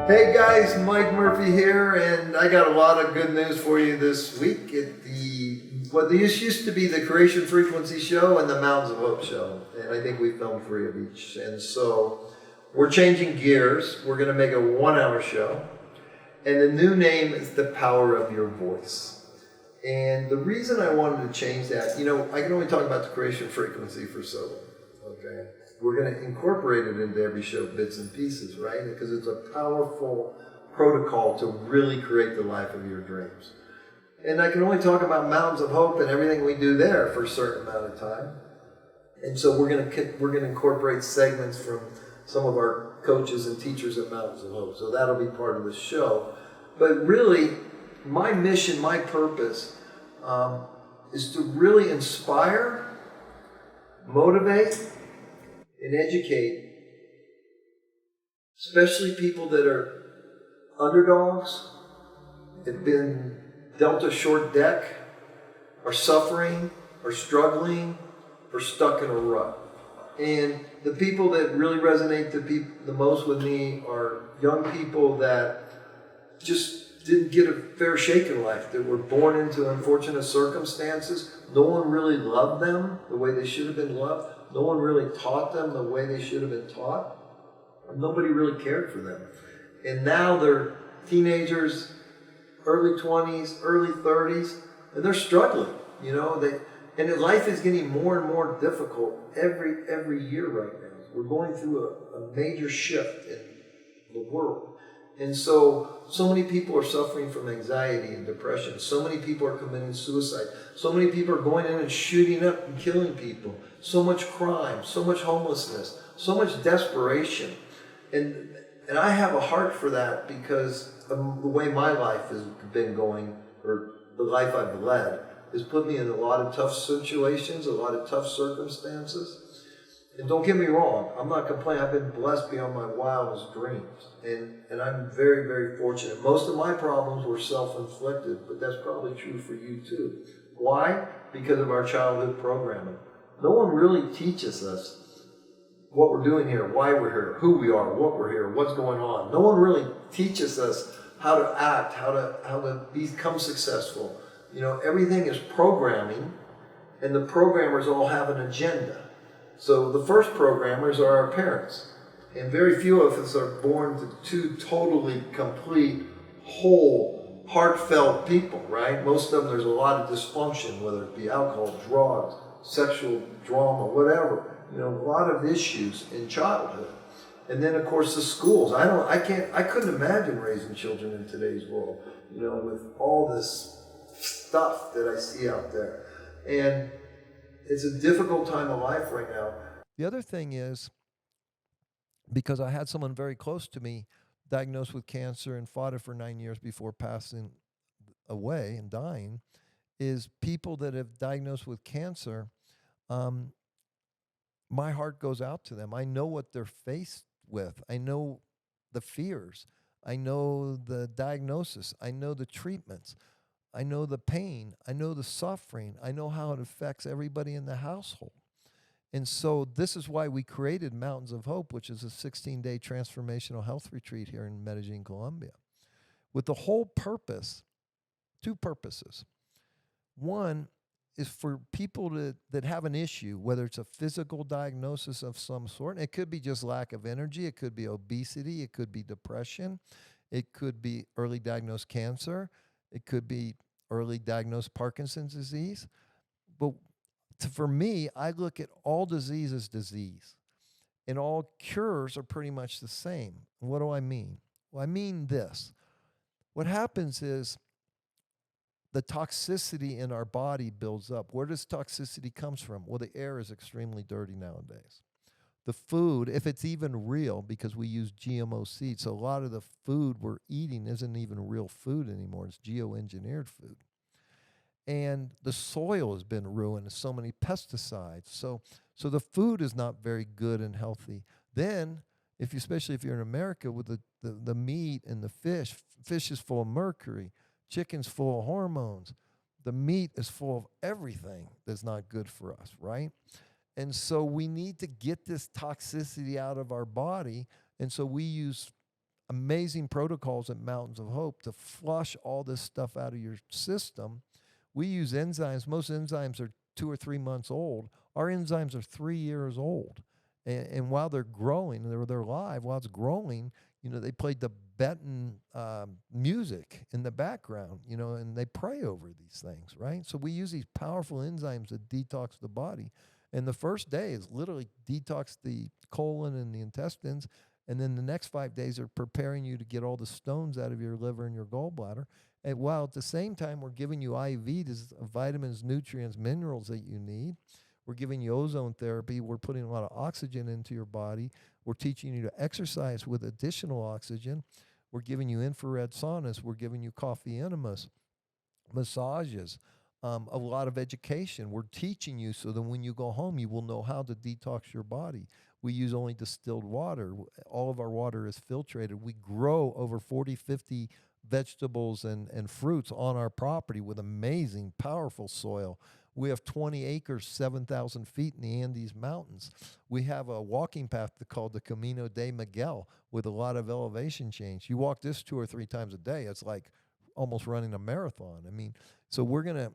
Hey guys, Mike Murphy here, and I got a lot of good news for you this week at what used to be the Creation Frequency Show and the Mountains of Hope Show, and I think we filmed 3 of each. And so we're changing gears. We're going to make a 1-hour show, and the new name is The Power of Your Voice. And the reason I wanted to change that, I can only talk about the Creation Frequency for so long, okay? We're going to incorporate it into every show, bits and pieces, right? Because it's a powerful protocol to really create the life of your dreams. And I can only talk about Mountains of Hope and everything we do there for a certain amount of time. And so we're going to incorporate segments from some of our coaches and teachers at Mountains of Hope. So that'll be part of the show. But really, my mission, my purpose, is to really inspire, motivate, and educate, especially people that are underdogs, have been dealt a short deck, are suffering, are struggling, are stuck in a rut. And the people that really resonate the most with me are young people that just didn't get a fair shake in life, that were born into unfortunate circumstances. No one really loved them the way they should have been loved. No one really taught them the way they should have been taught. Nobody really cared for them. And now they're teenagers, early 20s, early 30s, and they're struggling. And life is getting more and more difficult every year right now. We're going through a major shift in the world. And so many people are suffering from anxiety and depression. So many people are committing suicide. So many people are going in and shooting up and killing people. So much crime, so much homelessness, so much desperation. And I have a heart for that because of the way my life has been going, or the life I've led, has put me in a lot of tough situations, a lot of tough circumstances. And don't get me wrong, I'm not complaining. I've been blessed beyond my wildest dreams. And I'm very, very fortunate. Most of my problems were self-inflicted, but that's probably true for you too. Why? Because of our childhood programming. No one really teaches us what we're doing here, why we're here, who we are, what we're here, what's going on. No one really teaches us how to act, how to become successful. Everything is programming, and the programmers all have an agenda. So the first programmers are our parents. And very few of us are born to two totally complete, whole, heartfelt people, right? Most of them, there's a lot of dysfunction, whether it be alcohol, drugs, sexual drama, whatever. A lot of issues in childhood. And then, of course, the schools. I couldn't imagine raising children in today's world, with all this stuff that I see out there. And it's a difficult time of life right now. The other thing is, because I had someone very close to me diagnosed with cancer and fought it for 9 years before passing away and dying, is people that have diagnosed with cancer, my heart goes out to them. I know what they're faced with. I know the fears. I know the diagnosis. I know the treatments. I know the pain. I know the suffering. I know how it affects everybody in the household. And so this is why we created Mountains of Hope, which is a 16-day transformational health retreat here in Medellin, Colombia, with the whole purpose, 2 purposes. One is for people that have an issue, whether it's a physical diagnosis of some sort. And it could be just lack of energy. It could be obesity. It could be depression. It could be early diagnosed cancer. It could be early diagnosed Parkinson's disease. But for me, I look at all disease as disease. And all cures are pretty much the same. What do I mean? Well, I mean this. What happens is the toxicity in our body builds up. Where does toxicity comes from? Well, the air is extremely dirty nowadays. The food, if it's even real, because we use GMO seeds, so a lot of the food we're eating isn't even real food anymore. It's geoengineered food. And the soil has been ruined with so many pesticides. So the food is not very good and healthy. Then, especially if you're in America, with the meat and the fish is full of mercury. Chicken's full of hormones. The meat is full of everything that's not good for us, right? And so we need to get this toxicity out of our body. And so we use amazing protocols at Mountains of Hope to flush all this stuff out of your system. We use enzymes. Most enzymes are 2 or 3 months old. Our enzymes are 3 years old. And while they're growing, they're live, while it's growing, they play Tibetan music in the background, and they pray over these things, right? So we use these powerful enzymes that detox the body. And the first day is literally detox the colon and the intestines. And then the next 5 days are preparing you to get all the stones out of your liver and your gallbladder. And while at the same time, we're giving you IVs, vitamins, nutrients, minerals that you need. We're giving you ozone therapy. We're putting a lot of oxygen into your body. We're teaching you to exercise with additional oxygen. We're giving you infrared saunas. We're giving you coffee enemas, massages, a lot of education. We're teaching you so that when you go home, you will know how to detox your body. We use only distilled water. All of our water is filtrated. We grow over 40, 50 vegetables and fruits on our property with amazing, powerful soil. We have 20 acres, 7,000 feet in the Andes Mountains. We have a walking path called the Camino de Miguel with a lot of elevation change. You walk this 2 or 3 times a day, it's like almost running a marathon. I mean, so we're gonna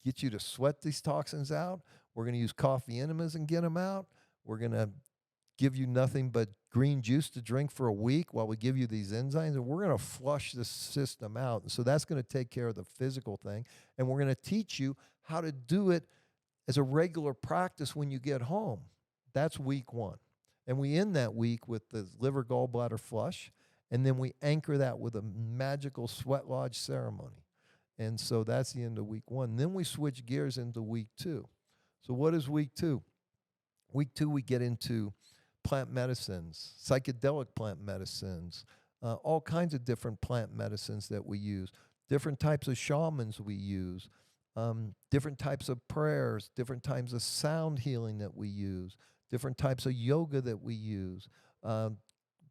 get you to sweat these toxins out. We're gonna use coffee enemas and get them out. We're gonna give you nothing but green juice to drink for a week while we give you these enzymes, and we're going to flush this system out. And so that's going to take care of the physical thing, and we're going to teach you how to do it as a regular practice when you get home. That's week 1. And we end that week with the liver gallbladder flush, and then we anchor that with a magical sweat lodge ceremony. And so that's the end of week 1. Then we switch gears into week 2. So what is week 2? Week 2, we get into plant medicines, psychedelic plant medicines, all kinds of different plant medicines that we use, different types of shamans we use, different types of prayers, different types of sound healing that we use, different types of yoga that we use,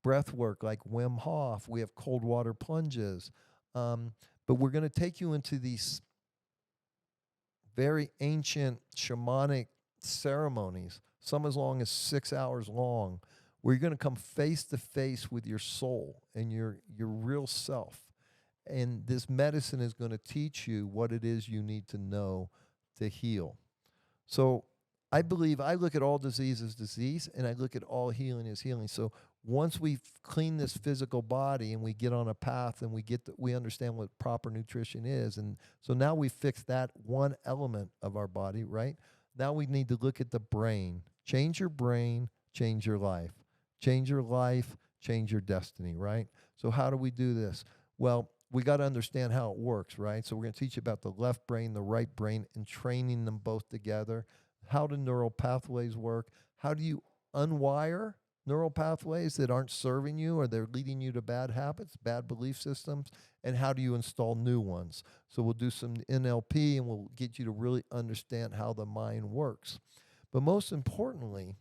breath work like Wim Hof. We have cold water plunges. But we're going to take you into these very ancient shamanic ceremonies, some as long as 6 hours long, where you're going to come face to face with your soul and your real self. And this medicine is going to teach you what it is you need to know to heal. So I believe I look at all disease as disease, and I look at all healing as healing. So once we clean this physical body and we get on a path and we understand what proper nutrition is, and so now we fix that one element of our body, right? Now we need to look at the brain. Change your brain, change your life. Change your life, change your destiny, right? So how do we do this? Well, we got to understand how it works, right? So we're going to teach you about the left brain, the right brain, and training them both together. How do neural pathways work? How do you unwire neural pathways that aren't serving you or they're leading you to bad habits, bad belief systems? And how do you install new ones? So we'll do some NLP and we'll get you to really understand how the mind works. But most importantly,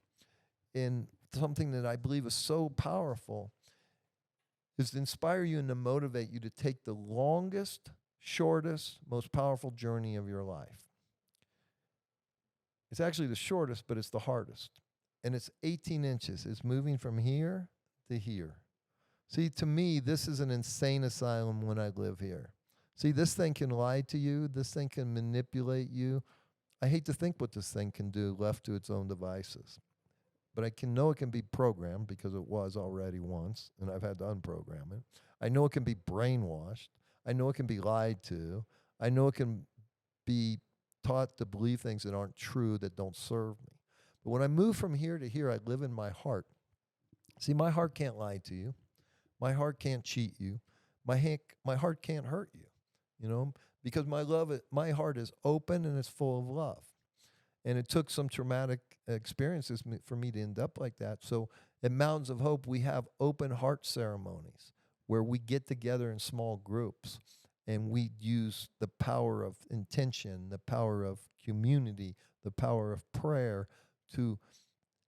in something that I believe is so powerful, is to inspire you and to motivate you to take the longest, shortest, most powerful journey of your life. It's actually the shortest, but it's the hardest. And it's 18 inches. It's moving from here to here. See, to me, this is an insane asylum when I live here. See, this thing can lie to you. This thing can manipulate you. I hate to think what this thing can do left to its own devices. But I know it can be programmed because it was already once, and I've had to unprogram it. I know it can be brainwashed. I know it can be lied to. I know it can be taught to believe things that aren't true, that don't serve me. But when I move from here to here, I live in my heart. See, my heart can't lie to you. My heart can't cheat you. My heart can't hurt you, because my heart is open and it's full of love. And it took some traumatic experiences for me to end up like that. So at Mountains of Hope, we have open heart ceremonies where we get together in small groups and we use the power of intention, the power of community, the power of prayer to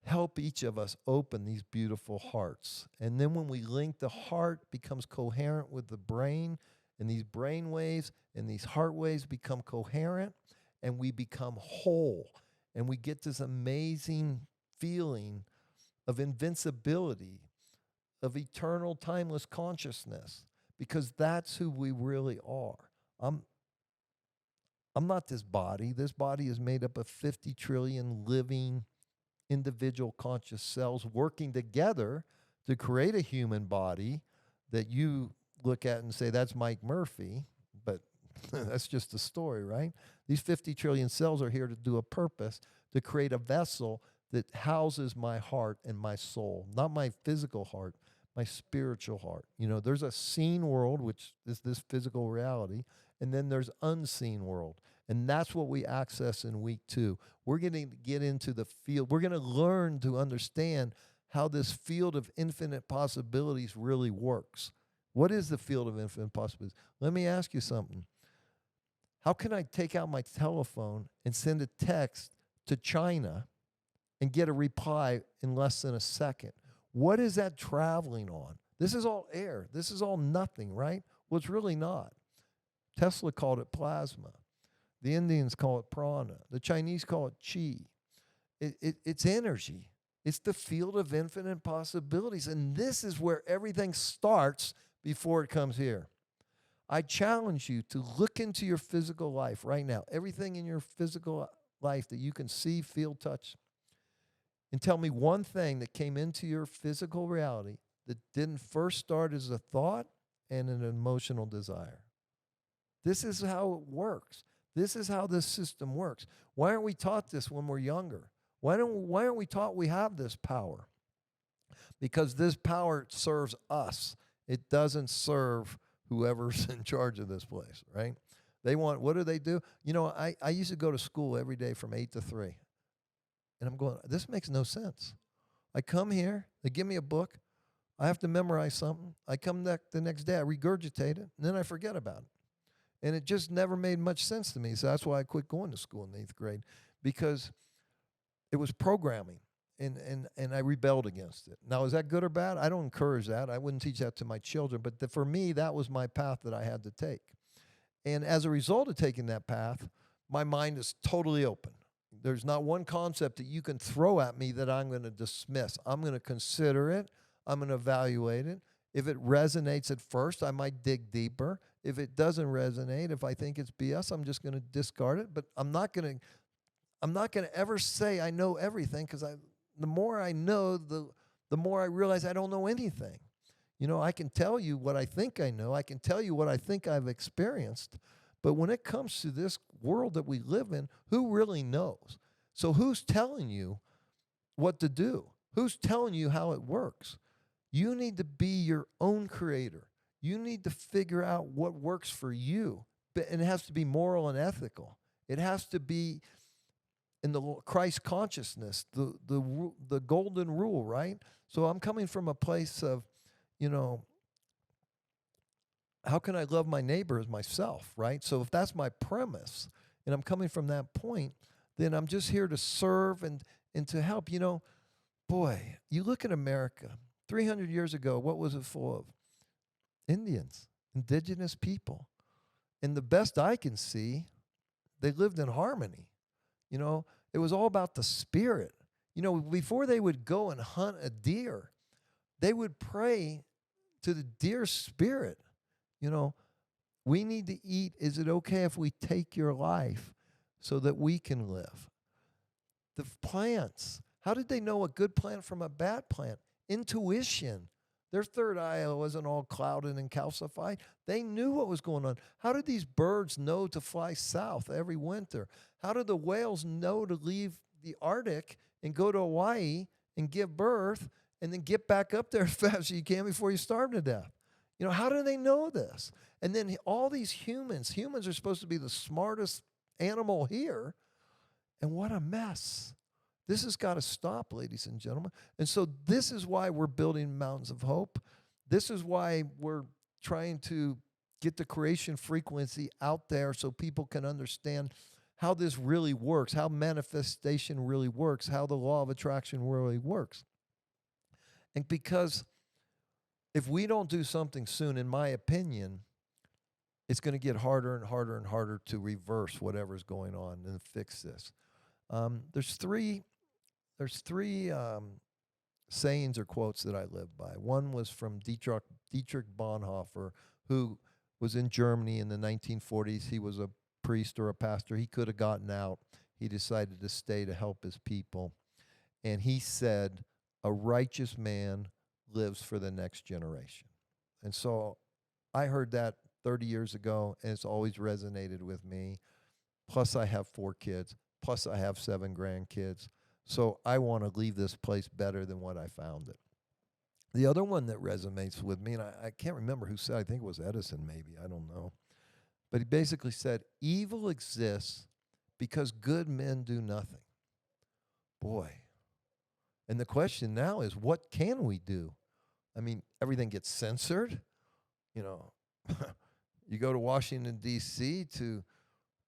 help each of us open these beautiful hearts. And then when we link, the heart becomes coherent with the brain, and these brain waves and these heart waves become coherent, and we become whole. And we get this amazing feeling of invincibility, of eternal, timeless consciousness, because that's who we really are. I'm not this body. This body is made up of 50 trillion living individual conscious cells working together to create a human body that you look at and say, that's Mike Murphy, but that's just a story, right? These 50 trillion cells are here to do a purpose, to create a vessel that houses my heart and my soul, not my physical heart, my spiritual heart. You know, there's a seen world, which is this physical reality, and then there's unseen world. And that's what we access in week 2. We're going to get into the field. We're going to learn to understand how this field of infinite possibilities really works. What is the field of infinite possibilities? Let me ask you something. How can I take out my telephone and send a text to China and get a reply in less than a second? What is that traveling on? This is all air. This is all nothing, right? Well, it's really not. Tesla called it plasma. The Indians call it prana. The Chinese call it chi. It's energy. It's the field of infinite possibilities. And this is where everything starts before it comes here. I challenge you to look into your physical life right now, everything in your physical life that you can see, feel, touch, and tell me one thing that came into your physical reality that didn't first start as a thought and an emotional desire. This is how it works. This is how this system works. Why aren't we taught this when we're younger? Why aren't we taught we have this power? Because this power serves us. It doesn't serve whoever's in charge of this place, right? What do they do? You know, I used to go to school every day from 8 to 3. And I'm going, this makes no sense. I come here, they give me a book, I have to memorize something. I come back the next day, I regurgitate it, and then I forget about it. And it just never made much sense to me. So that's why I quit going to school in the 8th grade, because it was programming, and I rebelled against it. Now, is that good or bad? I don't encourage that. I wouldn't teach that to my children. But for me, that was my path that I had to take. And as a result of taking that path, my mind is totally open. There's not one concept that you can throw at me that I'm going to dismiss. I'm going to consider it. I'm going to evaluate it. If it resonates at first, I might dig deeper. If it doesn't resonate, if I think it's BS, I'm just going to discard it. But I'm not going to ever say I know everything, because the more I know, the more I realize I don't know anything. You know, I can tell you what I think I know. I can tell you what I think I've experienced. But when it comes to this world that we live in, who really knows? So who's telling you what to do? Who's telling you how it works? You need to be your own creator. You need to figure out what works for you. And it has to be moral and ethical. It has to be in the Christ consciousness, the golden rule, right? So I'm coming from a place of, you know, how can I love my neighbor as myself, right? So if that's my premise, and I'm coming from that point, then I'm just here to serve and to help. You know, boy, you look at America, 300 years ago, what was it full of? Indians, indigenous people. And the best I can see, they lived in harmony. You know, it was all about the spirit. You know, before they would go and hunt a deer, they would pray to the deer spirit. You know, we need to eat. Is it okay if we take your life so that we can live? The plants. How did they know a good plant from a bad plant? Intuition. Their third eye wasn't all clouded and calcified. They knew what was going on. How did these birds know to fly south every winter? How did the whales know to leave the Arctic and go to Hawaii and give birth and then get back up there as fast as you can before you starve to death? You know, how do they know this? And then all these humans are supposed to be the smartest animal here. And what a mess. This has got to stop, ladies and gentlemen. And so this is why we're building Mountains of Hope. This is why we're trying to get the creation frequency out there so people can understand how this really works, how manifestation really works, how the law of attraction really works. And because if we don't do something soon, in my opinion, it's going to get harder and harder and harder to reverse whatever's going on and fix this. There's three sayings or quotes that I live by. One was from Dietrich Bonhoeffer, who was in Germany in the 1940s. He was a priest or a pastor. He could have gotten out. He decided to stay to help his people. And he said, "A righteous man lives for the next generation." And so I heard that 30 years ago, and it's always resonated with me. Plus, I have 4 kids. Plus, I have 7 grandkids. So I want to leave this place better than what I found it. The other one that resonates with me, and I can't remember who said, I think it was Edison maybe, I don't know. But he basically said, evil exists because good men do nothing. Boy. And the question now is, what can we do? I mean, everything gets censored. You know, you go to Washington, D.C. to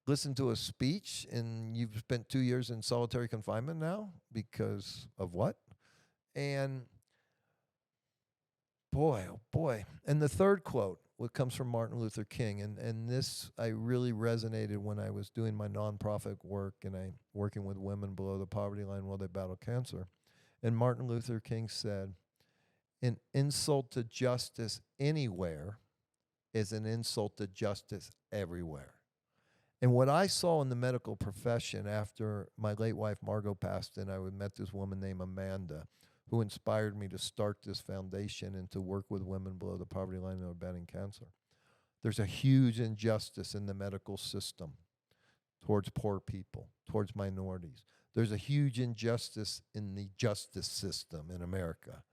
listen to a speech, and you've spent 2 years in solitary confinement now because of what? And boy, oh boy. And the third quote, what comes from Martin Luther King, and this I really resonated when I was doing my nonprofit work and I working with women below the poverty line while they battle cancer. And Martin Luther King said, "An insult to justice anywhere is an insult to justice everywhere." And what I saw in the medical profession after my late wife Margot passed, and I met this woman named Amanda, who inspired me to start this foundation and to work with women below the poverty line who are battling cancer. There's a huge injustice in the medical system towards poor people, towards minorities. There's a huge injustice in the justice system in America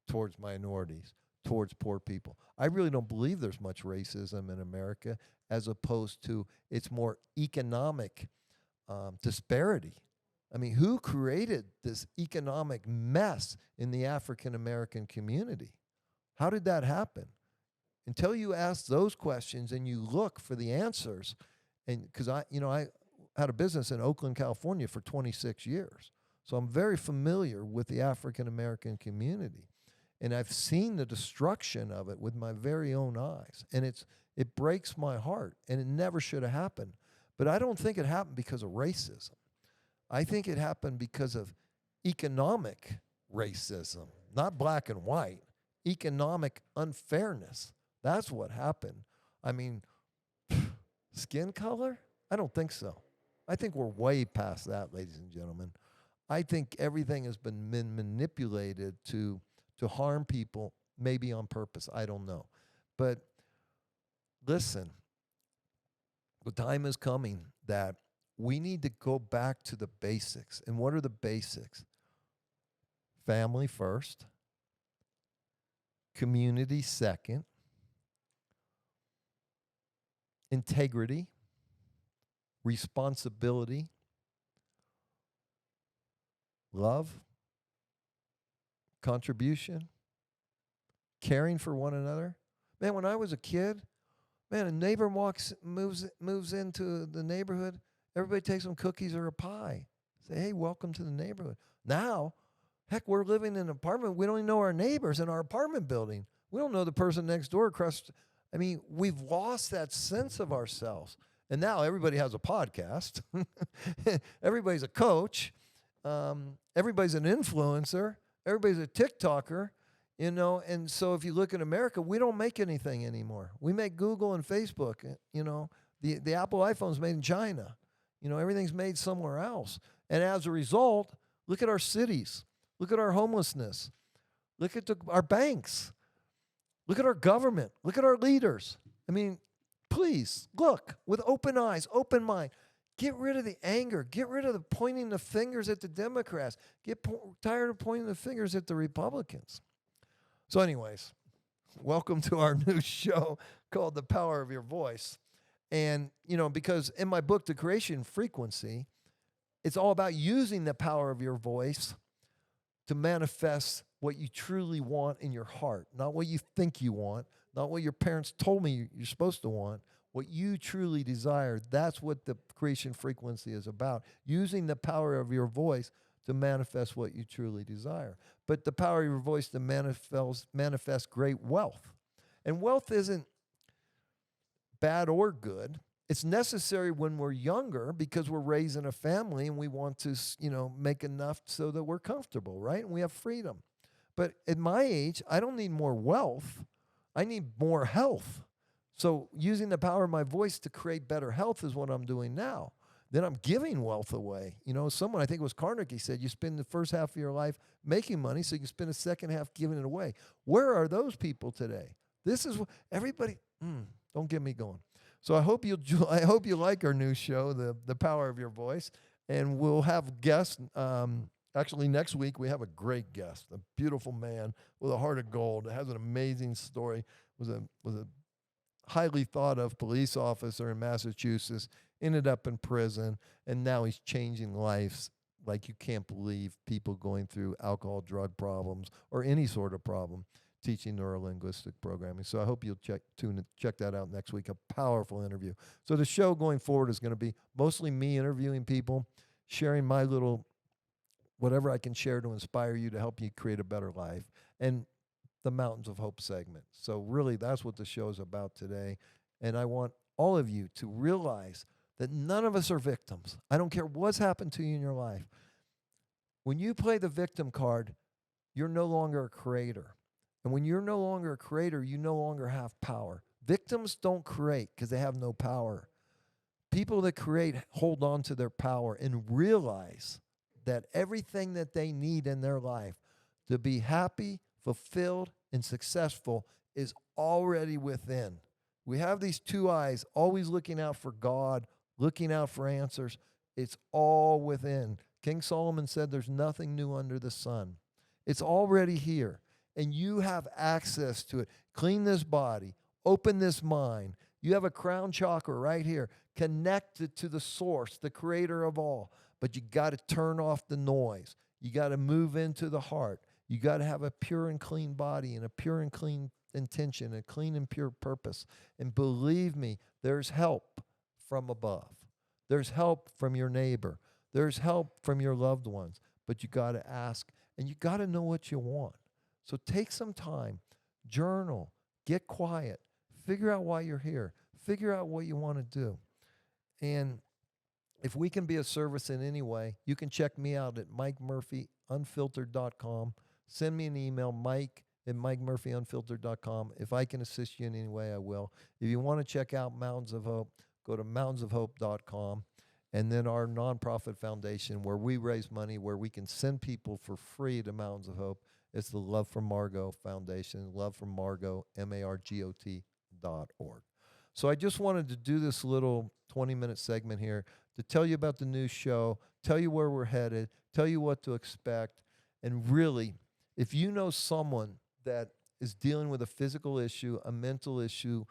towards minorities, towards poor people. I really don't believe there's much racism in America, as opposed to it's more economic disparity. I mean, who created this economic mess in the African American community? How did that happen? Until you ask those questions and you look for the answers, and because I had a business in Oakland, California for 26 years. So I'm very familiar with the African American community. And I've seen the destruction of it with my very own eyes. And it breaks my heart, and it never should have happened. But I don't think it happened because of racism. I think it happened because of economic racism, not black and white, economic unfairness. That's what happened. I mean, skin color? I don't think so. I think we're way past that, ladies and gentlemen. I think everything has been manipulated to harm people, maybe on purpose. I don't know. But listen, the time is coming that we need to go back to the basics. And what are the basics? Family first, community second, integrity, responsibility, love, contribution, caring for one another. Man, when I was a kid, man, a neighbor moves into the neighborhood, everybody takes them cookies or a pie. Say, hey, welcome to the neighborhood. Now, heck, we're living in an apartment. We don't even know our neighbors in our apartment building. We don't know the person next door across. I mean, we've lost that sense of ourselves. And now everybody has a podcast. Everybody's a coach. Everybody's an influencer. Everybody's a TikToker, and so if you look at America, we don't make anything anymore. We make Google and Facebook, the Apple iPhone's made in China. Everything's made somewhere else. And as a result, look at our cities. Look at our homelessness. Look at our banks. Look at our government. Look at our leaders. I mean, please look with open eyes, open mind. Get rid of the anger. Get rid of the pointing the fingers at the Democrats. Get tired of pointing the fingers at the Republicans. So anyways, welcome to our new show called The Power of Your Voice. And, because in my book, The Creation Frequency, it's all about using the power of your voice to manifest what you truly want in your heart, not what you think you want, not what your parents told me you're supposed to want, what you truly desire. That's what the creation frequency is about, using the power of your voice to manifest what you truly desire. But the power of your voice to manifest great wealth. And wealth isn't bad or good. It's necessary when we're younger because we're raising a family and we want to, make enough so that we're comfortable, right? And we have freedom. But at my age, I don't need more wealth. I need more health. So using the power of my voice to create better health is what I'm doing now. Then I'm giving wealth away. You know, someone, I think it was Carnegie, said you spend the first half of your life making money, so you can spend the second half giving it away. Where are those people today? This is everybody. Don't get me going. So I hope you like our new show, the power of your voice, and we'll have guests. Actually, next week we have a great guest, a beautiful man with a heart of gold. Has an amazing story. Was a highly thought of police officer in Massachusetts. Ended up in prison, and now he's changing lives like you can't believe. People going through alcohol, drug problems, or any sort of problem, teaching neurolinguistic programming. So I hope you'll check that out next week. A powerful interview. So the show going forward is going to be mostly me interviewing people, sharing my little whatever I can share to inspire you, to help you create a better life, and the Mountains of Hope segment. So really, that's what the show is about today. And I want all of you to realize that none of us are victims. I don't care what's happened to you in your life. When you play the victim card, you're no longer a creator. And when you're no longer a creator, you no longer have power. Victims don't create because they have no power. People that create hold on to their power and realize that everything that they need in their life to be happy, fulfilled, and successful is already within. We have these two eyes always looking out for God, looking out for answers. It's all within. King Solomon said there's nothing new under the sun. It's already here, and you have access to it. Clean this body, open this mind. You have a crown chakra right here, connected to the source, the creator of all. But you got to turn off the noise. You got to move into the heart. You got to have a pure and clean body and a pure and clean intention, a clean and pure purpose. And believe me, there's help from above. There's help from your neighbor. There's help from your loved ones. But you got to ask, and you got to know what you want. So take some time, journal, get quiet, figure out why you're here, figure out what you want to do. And if we can be of service in any way, you can check me out at MikeMurphyUnfiltered.com. Send me an email, Mike@MikeMurphyUnfiltered.com. If I can assist you in any way, I will. If you want to check out Mountains of Hope, go to mountainsofhope.com. And then our nonprofit foundation, where we raise money, where we can send people for free to Mountains of Hope. It's the Love from Margot Foundation, Love from Margot, MARGOT.org. So I just wanted to do this little 20-minute segment here to tell you about the new show, tell you where we're headed, tell you what to expect. And really, if you know someone that is dealing with a physical issue, a mental issue,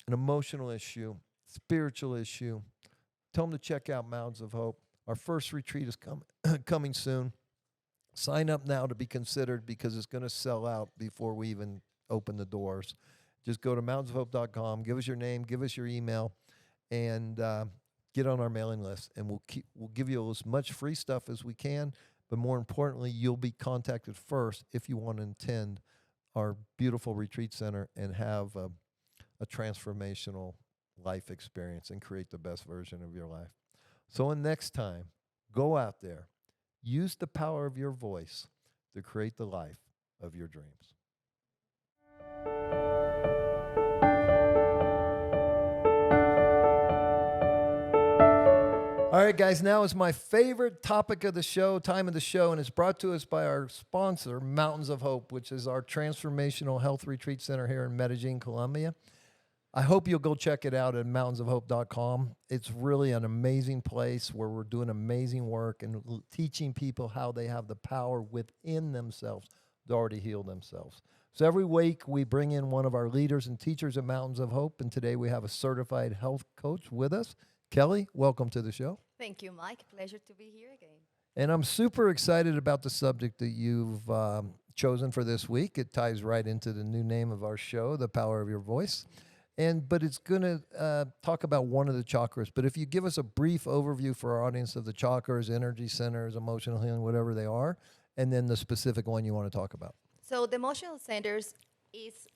an emotional issue, spiritual issue, tell them to check out Mountains of Hope. Our first retreat is coming soon. Sign up now to be considered, because it's going to sell out before we even open the doors. Just go to mountainsofhope.com, give us your name, give us your email, and get on our mailing list. And we'll give you as much free stuff as we can. But more importantly, you'll be contacted first if you want to attend our beautiful retreat center and have a transformational life experience and create the best version of your life. So until next time, go out there. Use the power of your voice to create the life of your dreams. All right, guys, now is my favorite topic of the show, time of the show, and it's brought to us by our sponsor, Mountains of Hope, which is our transformational health retreat center here in Medellin, Colombia. I hope you'll go check it out at mountainsofhope.com. It's really an amazing place where we're doing amazing work and teaching people how they have the power within themselves to already heal themselves. So every week we bring in one of our leaders and teachers at Mountains of Hope, and today we have a certified health coach with us. Kelly, welcome to the show. Thank you, Mike. Pleasure to be here again. And I'm super excited about the subject that you've chosen for this week. It ties right into the new name of our show, The Power of Your Voice. But it's going to talk about one of the chakras. But if you give us a brief overview for our audience of the chakras, energy centers, emotional healing, whatever they are, and then the specific one you want to talk about. So the emotional centers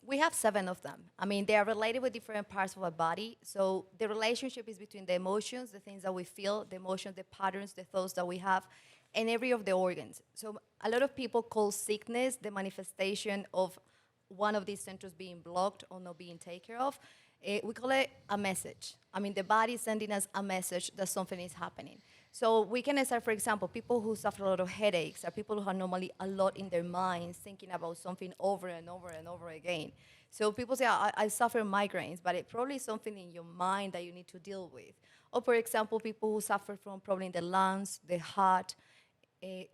we have 7 of them. I mean, they are related with different parts of our body. So the relationship is between the emotions, the things that we feel, the emotions, the patterns, the thoughts that we have. and every of the organs. So a lot of people call sickness the manifestation of one of these centers being blocked or not being taken care of. We call it a message. I mean, the body is sending us a message that something is happening. So we can start, for example, people who suffer a lot of headaches are people who are normally a lot in their minds thinking about something over and over and over again. So people say, I suffer migraines, but it probably is something in your mind that you need to deal with. Or for example, people who suffer from problem in the lungs, the heart,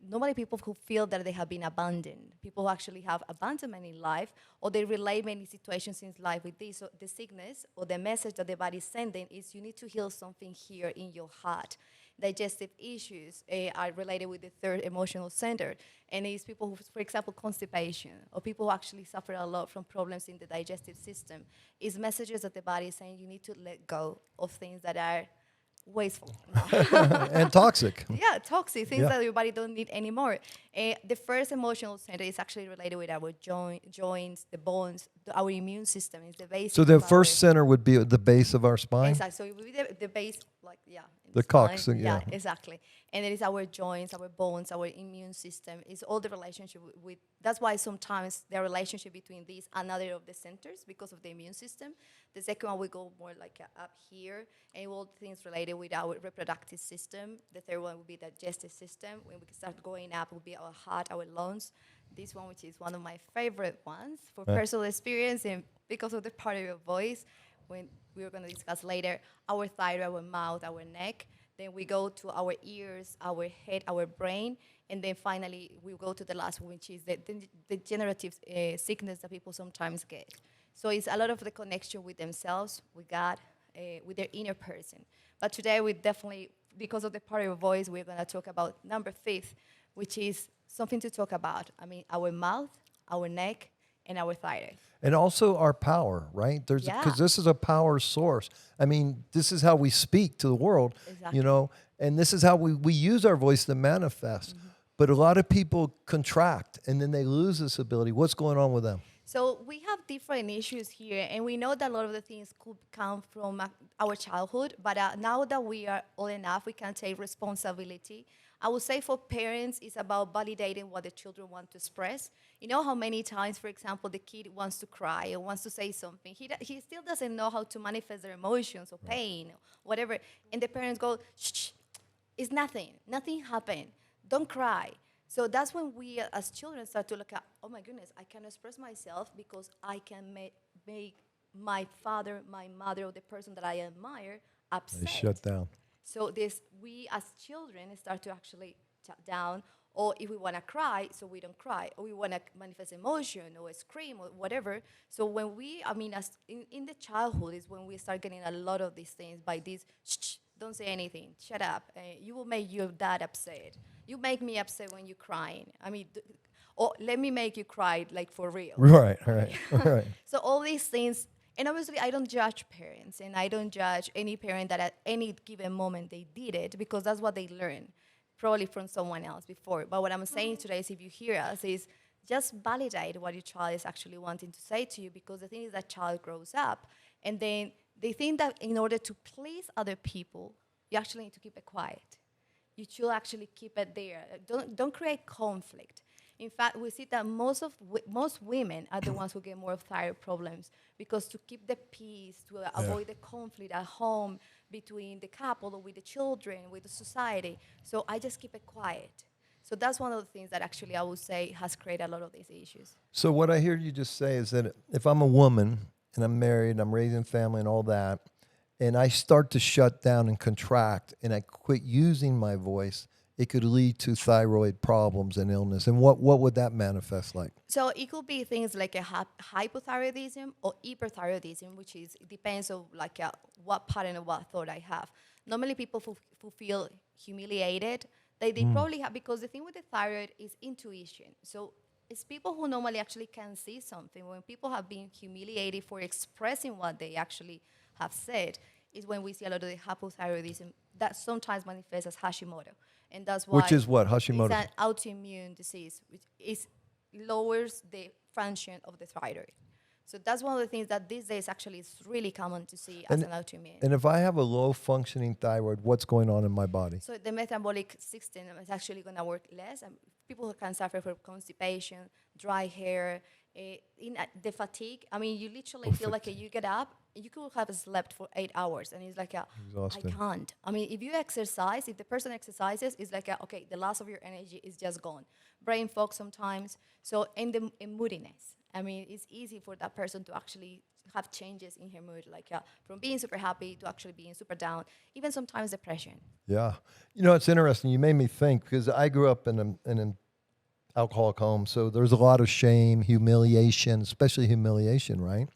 normally people who feel that they have been abandoned, people who actually have abandonment in life, or they relate many situations in life with this. So the sickness or the message that the body is sending is you need to heal something here in your heart. Digestive issues are related with the third emotional center, and it's people who, for example, constipation, or people who actually suffer a lot from problems in the digestive system. Is messages that the body is saying you need to let go of things that are wasteful. And toxic. Yeah, toxic things Yeah. that your body don't need anymore. The first emotional center is actually related with our joints, the bones, our immune system is the basic. So the of first our, center would be at the base of our spine. exactly. So it will be the base, like in The spine. coccyx, yeah. Exactly. And it is our joints, our bones, our immune system. It's all the relationship with. That's why sometimes the relationship between these and other of the centers because of the immune system. The second one we go more like up here, and all things related with our reproductive system. The third one will be the digestive system. When we start going up, will be our heart, our lungs. This one, which is one of my favorite ones for Right. personal experience and because of the part of your voice, when we're going to discuss later, our thyroid, our mouth, our neck. Then we go to our ears, our head, our brain, and then finally we go to the last one, which is the degenerative sickness that people sometimes get. So it's a lot of the connection with themselves, with God, with their inner person. But today we definitely, because of the part of your voice, we're going to talk about number 5, which is something to talk about. I mean, our mouth, our neck, and our thyroid. And also our power, right? There's Yeah. because this is a power source. I mean, this is how we speak to the world, Exactly. you know, and this is how we use our voice to manifest. But a lot of people contract and then they lose this ability. What's going on with them? So we have different issues here, and we know that a lot of the things could come from our childhood, but now that we are old enough, we can take responsibility. I would say for parents, it's about validating what the children want to express. You know how many times, for example, the kid wants to cry or wants to say something. He still doesn't know how to manifest their emotions or pain or whatever. And the parents go, shh, it's nothing. Nothing happened. Don't cry. So that's when we as children start to look at, oh my goodness, I can express myself because I can make my father, my mother, or the person that I admire upset. They shut down. So we as children start to actually shut down, or if we want to cry, so we don't cry, or we want to manifest emotion or scream or whatever. So when as in the childhood is when we start getting a lot of these things by this, shh, don't say anything, shut up. You will make your dad upset. You make me upset when you're crying. I mean, or let me make you cry like for real. Right, right. So all these things, and obviously I don't judge parents, and I don't judge any parent that at any given moment they did it, because that's what they learned, probably from someone else before. But what I'm saying today is if you hear us is just validate what your child is actually wanting to say to you, because the thing is that child grows up, and then they think that in order to please other people, you actually need to keep it quiet. You should actually keep it there. Don't create conflict. In fact, we see that most women are the ones who get more thyroid problems, because to keep the peace, to avoid the conflict at home between the couple or with the children, with the society. So I just keep it quiet. So that's one of the things that actually I would say has created a lot of these issues. So what I hear you just say is that if I'm a woman and I'm married, I'm raising a family and all that, and I start to shut down and contract and I quit using my voice, it could lead to thyroid problems and illness. And what would that manifest like? So it could be things like a hypothyroidism or hyperthyroidism, which is it depends on like what pattern or what thought I have. Normally people who feel humiliated, they probably have, because the thing with the thyroid is intuition. So it's people who normally actually can see something. When people have been humiliated for expressing what they actually have said, is when we see a lot of the hypothyroidism that sometimes manifests as Hashimoto. And that's why... Which is what, Hashimoto? It's an autoimmune disease, which lowers the function of the thyroid. So that's one of the things that these days actually is really common to see as an autoimmune. And if I have a low functioning thyroid, what's going on in my body? So the metabolic system is actually going to work less, and people who can suffer from constipation, dry hair, the fatigue. I mean, you literally feel like you get up, you could have slept for 8 hours, and it's like I Exhausted. can't. I mean, if you exercise, if the person exercises, it's like okay, the last of your energy is just gone. Brain fog sometimes. So and moodiness. I mean, it's easy for that person to actually have changes in her mood, like from being super happy to actually being super down, even sometimes depression. Yeah. You know, it's interesting. You made me think because I grew up in an alcoholic home. So there's a lot of shame, humiliation, especially humiliation, right?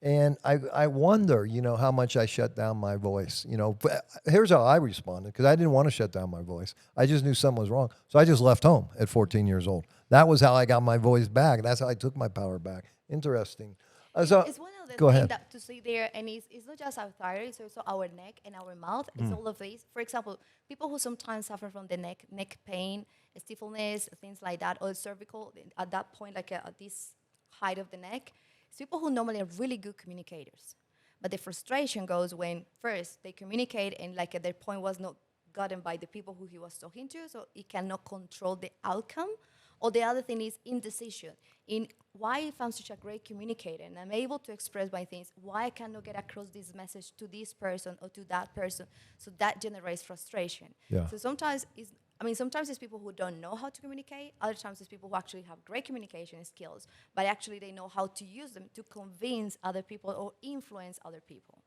And I wonder, you know, how much I shut down my voice. You know, but here's how I responded because I didn't want to shut down my voice. I just knew something was wrong. So I just left home at 14 years old. That was how I got my voice back. That's how I took my power back. Interesting. So, It's one of the go things ahead. that to see there, and it's not just our thyroid, it's also our neck and our mouth. It's all of these. For example, people who sometimes suffer from the neck pain, stiffness, things like that, or cervical, at that point, like at this height of the neck, it's people who normally are really good communicators. But the frustration goes when first they communicate and like their point was not gotten by the people who he was talking to, so he cannot control the outcome. Or the other thing is indecision. In why if I'm such a great communicator and I'm able to express my things, why I cannot get across this message to this person or to that person? So that generates frustration. Yeah. So sometimes it's people who don't know how to communicate. Other times it's people who actually have great communication skills, but actually they know how to use them to convince other people or influence other people.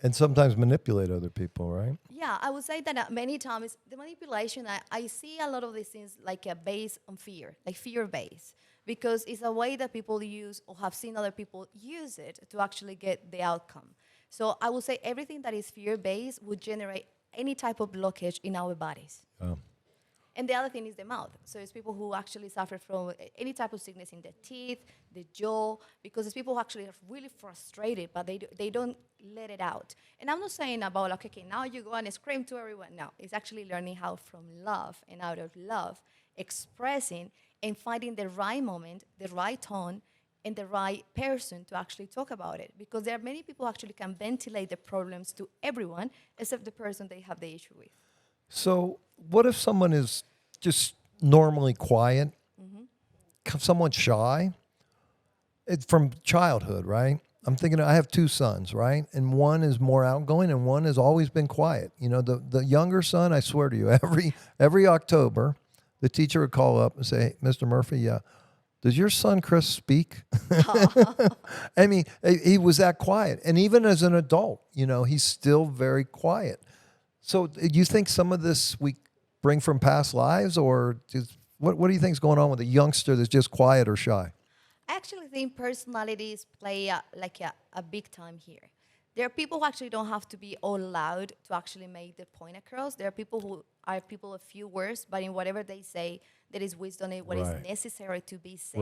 And sometimes manipulate other people, right? Yeah, I would say that many times the manipulation, I see a lot of these things like based on fear, like fear-based, because it's a way that people use or have seen other people use it to actually get the outcome. So I would say everything that is fear-based would generate any type of blockage in our bodies. And the other thing is the mouth. So it's people who actually suffer from any type of sickness in the teeth, the jaw, because it's people who actually are really frustrated, but they don't let it out. And I'm not saying about, like, okay, now you go and scream to everyone. No, it's actually learning how from love and out of love, expressing and finding the right moment, the right tone, and the right person to actually talk about it. Because there are many people who actually can ventilate the problems to everyone except the person they have the issue with. So, what if someone is just normally quiet, somewhat shy? It's from childhood, right? I'm thinking I have two sons, right? And one is more outgoing and one has always been quiet. You know, the younger son, I swear to you, every October, the teacher would call up and say, Mr. Murphy, does your son Chris speak? I mean, he was that quiet. And even as an adult, you know, he's still very quiet. So do you think some of this we bring from past lives, or what do you think is going on with a youngster that's just quiet or shy? I actually think personalities play a big time here. There are people who actually don't have to be all loud to actually make the point across. There are people who are people of few words, but in whatever they say, there is wisdom in what is Right. necessary to be said.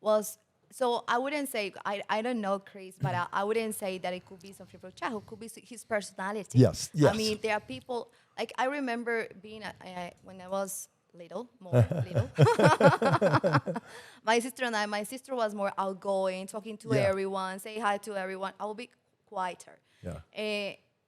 Right. So I wouldn't say, I don't know Chris, but I wouldn't say that it could be something from childhood. It could be his personality. Yes, yes. I mean, there are people, like I remember being, when I was more little. My sister was more outgoing, talking to Yeah. everyone, say hi to everyone. I will be quieter. Yeah.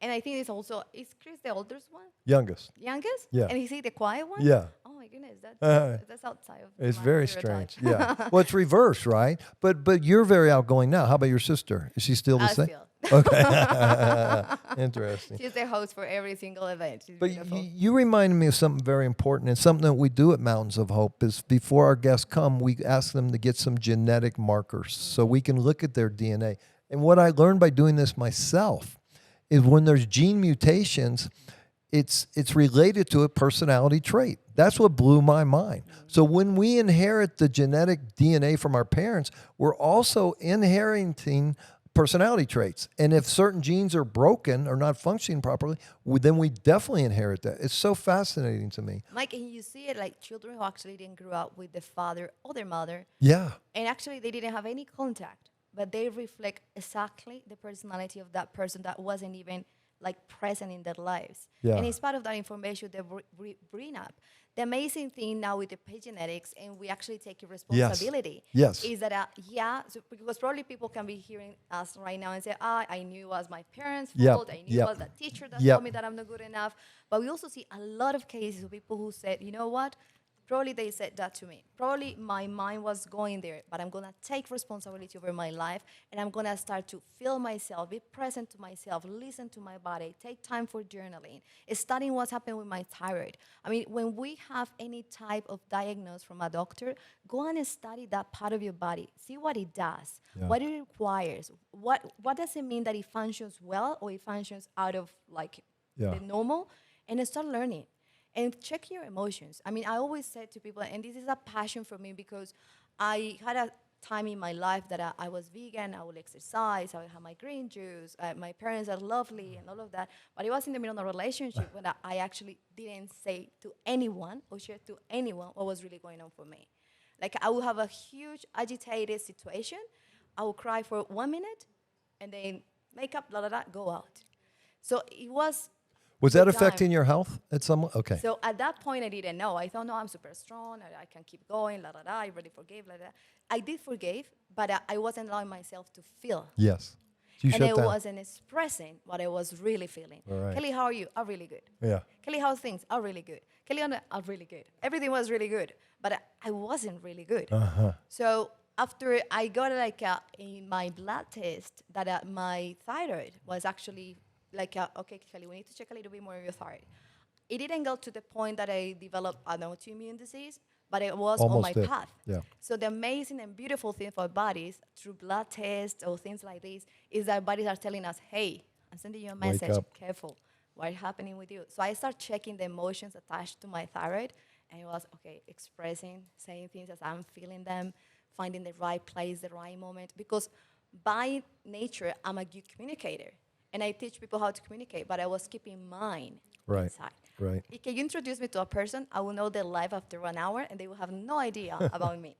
And I think it's also, is Chris the oldest one? Youngest. Youngest? Yeah. And is he the quiet one? Yeah. Oh my goodness, Uh, that's outside of It's my very stereotype. strange. Yeah. Well, it's reverse, right? But you're very outgoing now. How about your sister? Is she still the same? Still. Okay. Interesting. She's the host for every single event. She's But beautiful. you reminded me of something very important, and something that we do at Mountains of Hope is before our guests come, we ask them to get some genetic markers so we can look at their DNA. And what I learned by doing this myself is when there's gene mutations, it's related to a personality trait. That's what blew my mind. So when we inherit the genetic DNA from our parents, we're also inheriting personality traits. And if certain genes are broken or not functioning properly, then we definitely inherit that. It's so fascinating to me. Mike, and you see it like children who actually didn't grow up with the father or their mother, Yeah. and actually they didn't have any contact, but they reflect exactly the personality of that person that wasn't even like present in their lives. Yeah. And it's part of that information they bring up. The amazing thing now with the epigenetics, and we actually take responsibility, Yes. is that, so because probably people can be hearing us right now and say, I knew it was my parents' Yep. fault, I knew Yep. it was the teacher that Yep. told me that I'm not good enough. But we also see a lot of cases of people who said, you know what? Probably they said that to me. Probably my mind was going there, but I'm going to take responsibility over my life, and I'm going to start to feel myself, be present to myself, listen to my body, take time for journaling, studying what's happened with my thyroid. I mean, when we have any type of diagnosis from a doctor, go on and study that part of your body. See what it does, Yeah. what it requires. What does it mean that it functions well or it functions out of like Yeah. the normal, and start learning. And check your emotions. I mean, I always said to people, and this is a passion for me because I had a time in my life that I was vegan, I would exercise, I would have my green juice, my parents are lovely and all of that, but it was in the middle of a relationship when I actually didn't say to anyone or share to anyone what was really going on for me. Like I would have a huge agitated situation, I would cry for 1 minute, and then make up, la la la, go out. So it was Was the that time. affecting your health at some? Okay. So at that point, I didn't know. I thought, no, I'm super strong. I can keep going. La la la. I already forgave. La la. I did forgive, but I wasn't allowing myself to feel, Yes. You and I shut down. wasn't expressing what I was really feeling. All right. Kelly, how are you? I'm really good. Yeah. Kelly, how's things? I'm really good. Kelly, I'm really good. Everything was really good, but I wasn't really good. Uh-huh. So after I got like in my blood test that my thyroid was actually like, okay, Kelly, we need to check a little bit more of your thyroid. It didn't go to the point that I developed an autoimmune disease, but it was on Almost my did. path. Yeah. So the amazing and beautiful thing for our bodies through blood tests or things like this is that our bodies are telling us, hey, I'm sending you a Wake message, up. careful, what's happening with you? So I start checking the emotions attached to my thyroid, and it was, okay, expressing, saying things as I'm feeling them, finding the right place, the right moment, because by nature, I'm a good communicator, and I teach people how to communicate, but I was keeping mine Right. inside. Right. If you introduce me to a person, I will know their life after 1 hour, and they will have no idea about me.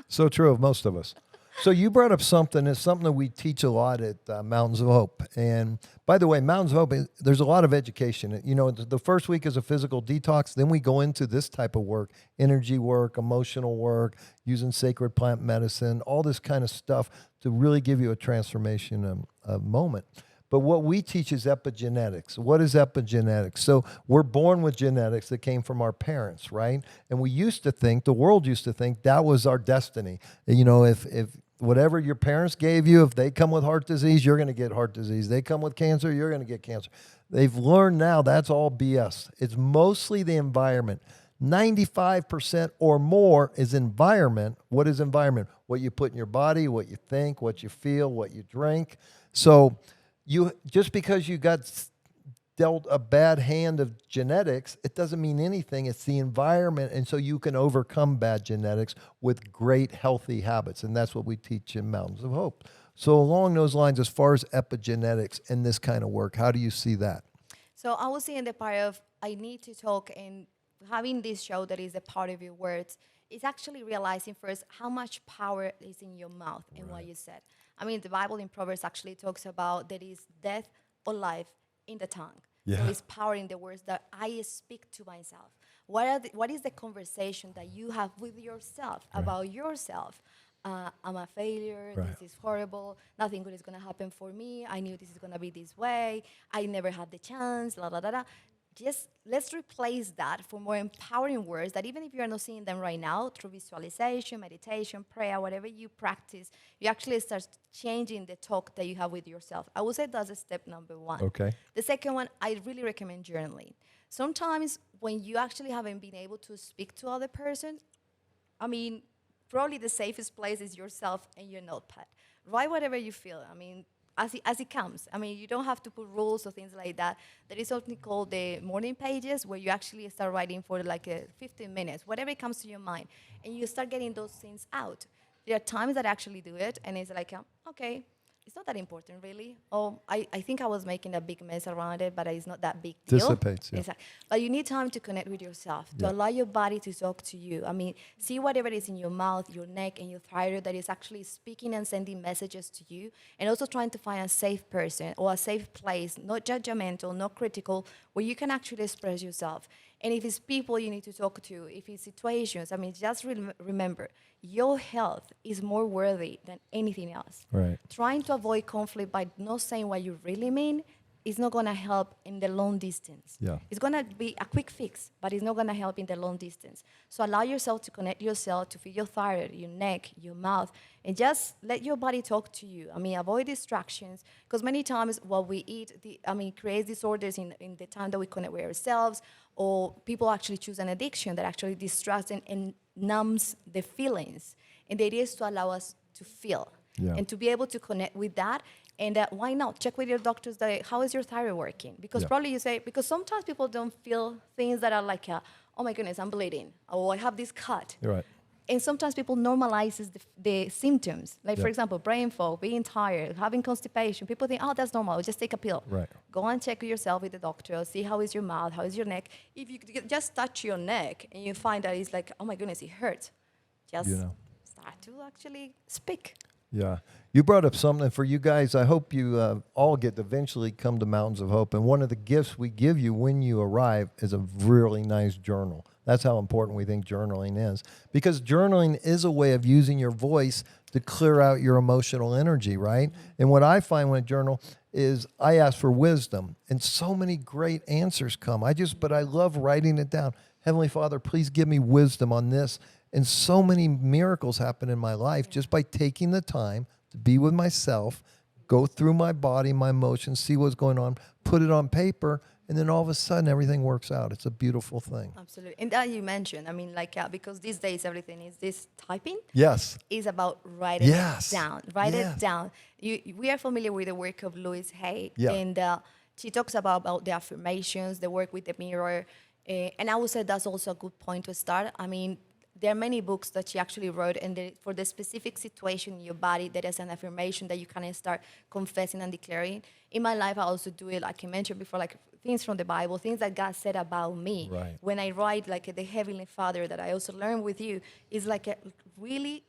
So true of most of us. So you brought up something. It's something that we teach a lot at Mountains of Hope. And by the way, Mountains of Hope, there's a lot of education. You know, the first week is a physical detox. Then we go into this type of work, energy work, emotional work, using sacred plant medicine, all this kind of stuff to really give you a transformation moment. But what we teach is epigenetics. What is epigenetics? So we're born with genetics that came from our parents, right? And we used to think, the world used to think that was our destiny. You know, if whatever your parents gave you, if they come with heart disease, you're going to get heart disease. They come with cancer, you're going to get cancer. They've learned now that's all BS. It's mostly the environment. 95% or more is environment. What is environment? What you put in your body, what you think, what you feel, what you drink. So you just because you got dealt a bad hand of genetics, it doesn't mean anything. It's the environment, and so you can overcome bad genetics with great healthy habits, and that's what we teach in Mountains of Hope. So along those lines, as far as epigenetics and this kind of work, how do you see that? So I was seeing the part of I need to talk, and having this show that is a part of your words is actually realizing first how much power is in your mouth and what you said. I mean, the Bible in Proverbs actually talks about there is death or life in the tongue. So Yeah. it's power in the words that I speak to myself. What is the conversation that you have with yourself about yourself? I'm a failure. Right. This is horrible. Nothing good is going to happen for me. I knew this is going to be this way. I never had the chance. La la la la. Just let's replace that for more empowering words that even if you are not seeing them right now, through visualization, meditation, prayer, whatever you practice, you actually start changing the talk that you have with yourself. I would say that's a step number one. Okay. The second one, I really recommend journaling. Sometimes when you actually haven't been able to speak to other person, I mean, probably the safest place is yourself and your notepad. Write whatever you feel. I mean, as it comes. I mean, you don't have to put rules or things like that. There is something called the morning pages where you actually start writing for like 15 minutes, whatever comes to your mind, and you start getting those things out. There are times that I actually do it, and it's like, okay, it's not that important, really. Oh, I think I was making a big mess around it, but it's not that big deal. Dissipates, yeah. Exactly. But you need time to connect with yourself, to Yeah. allow your body to talk to you. I mean, see whatever is in your mouth, your neck, and your thyroid that is actually speaking and sending messages to you, and also trying to find a safe person or a safe place, not judgmental, not critical, where you can actually express yourself. And if it's people you need to talk to, if it's situations, I mean, just remember, your health is more worthy than anything else. Right. Trying to avoid conflict by not saying what you really mean is not going to help in the long distance. Yeah. It's going to be a quick fix, but it's not going to help in the long distance. So allow yourself to connect yourself, to feel your thyroid, your neck, your mouth, and just let your body talk to you. I mean, avoid distractions, because many times what we eat, creates disorders in the time that we connect with ourselves, or people actually choose an addiction that actually distracts and numbs the feelings. And the idea is to allow us to feel Yeah. and to be able to connect with that. And why not check with your doctors that how is your thyroid working? Because Yeah. probably you say, because sometimes people don't feel things that are like, oh my goodness, I'm bleeding, or I have this cut. You're right. And sometimes people normalizes the symptoms. Like, for Yeah. example, brain fog, being tired, having constipation. People think, oh, that's normal. Just take a pill. Right. Go and check yourself with the doctor. See how is your mouth, how is your neck. If you could just touch your neck and you find that it's like, oh my goodness, it hurts, just You know. start to actually speak. Yeah. You brought up something for you guys. I hope you all get to eventually come to Mountains of Hope. And one of the gifts we give you when you arrive is a really nice journal. That's how important we think journaling is. Because journaling is a way of using your voice to clear out your emotional energy, right? And what I find when I journal is I ask for wisdom. And so many great answers come. But I love writing it down. Heavenly Father, please give me wisdom on this. And so many miracles happen in my life just by taking the time to be with myself, go through my body, my emotions, see what's going on, put it on paper, and then all of a sudden everything works out. It's a beautiful thing. Absolutely. And that you mentioned, I mean, like, because these days everything is this typing. Yes. Is about writing Yes. it down. Write Yes. it down. We are familiar with the work of Louise Hay. Yeah. And she talks about the affirmations, the work with the mirror. And I would say that's also a good point to start. I mean, there are many books that she actually wrote, and for the specific situation in your body, there is an affirmation that you can start confessing and declaring. In my life, I also do it, like I mentioned before, like things from the Bible, things that God said about me. Right. When I write, like the Heavenly Father that I also learned with you, is like really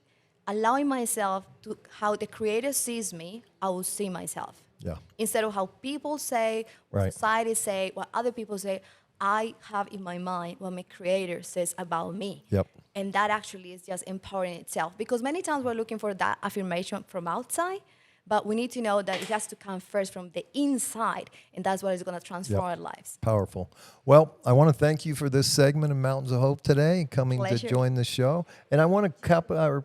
allowing myself to how the Creator sees me, I will see myself. Yeah. Instead of how people say, what Right. society say, what other people say, I have in my mind what my Creator says about me. Yep. And that actually is just empowering itself. Because many times we're looking for that affirmation from outside, but we need to know that it has to come first from the inside, and that's what is going to transform our lives. Powerful. Well, I want to thank you for this segment of Mountains of Hope today, coming Pleasure. to join the show. And I want to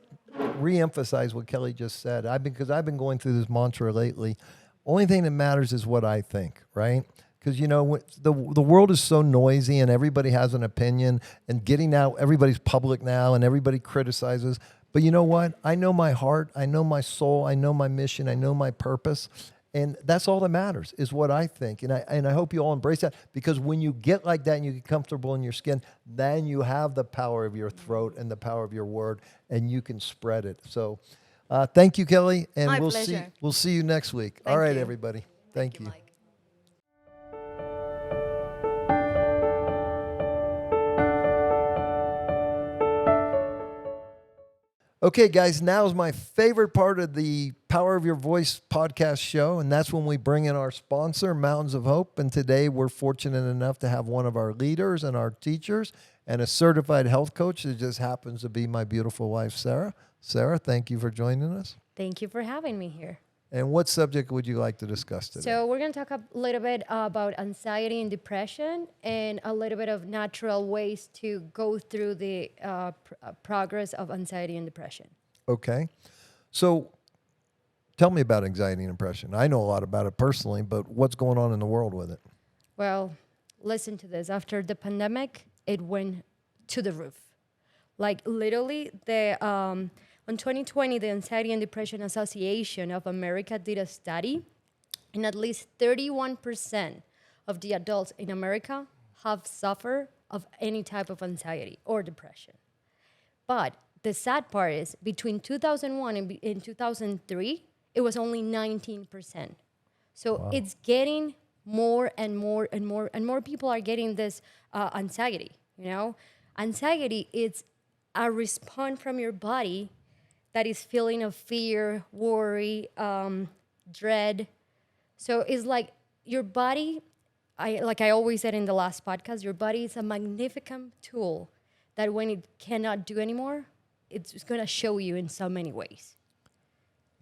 re-emphasize what Kelly just said. Because I've been going through this mantra lately. Only thing that matters is what I think, right? Because, you know, the world is so noisy and everybody has an opinion and getting out, everybody's public now and everybody criticizes. But you know what? I know my heart. I know my soul. I know my mission. I know my purpose. And that's all that matters is what I think. And I hope you all embrace that, because when you get like that and you get comfortable in your skin, then you have the power of your throat and the power of your word, and you can spread it. So thank you, Kelly. And My we'll pleasure. see you next week. Thank All right, you. everybody. Thank you. Mike. Okay, guys, now is my favorite part of the Power of Your Voice podcast show, and that's when we bring in our sponsor, Mountains of Hope. And today we're fortunate enough to have one of our leaders and our teachers and a certified health coach that just happens to be my beautiful wife, Sarah. Sarah, thank you for joining us. Thank you for having me here. And what subject would you like to discuss today? So we're going to talk a little bit about anxiety and depression, and a little bit of natural ways to go through the progress of anxiety and depression. Okay. So tell me about anxiety and depression. I know a lot about it personally, but what's going on in the world with it? Well, listen to this. After the pandemic, it went to the roof. Like literally, in 2020, the Anxiety and Depression Association of America did a study, and at least 31% of the adults in America have suffered of any type of anxiety or depression. But the sad part is between 2001 and 2003, it was only 19%. So it's getting more and more and more and more people are getting this anxiety, you know? Anxiety is a response from your body that is feeling of fear, worry, dread. So it's like your body, like I always said in the last podcast, your body is a magnificent tool that when it cannot do anymore, it's going to show you in so many ways.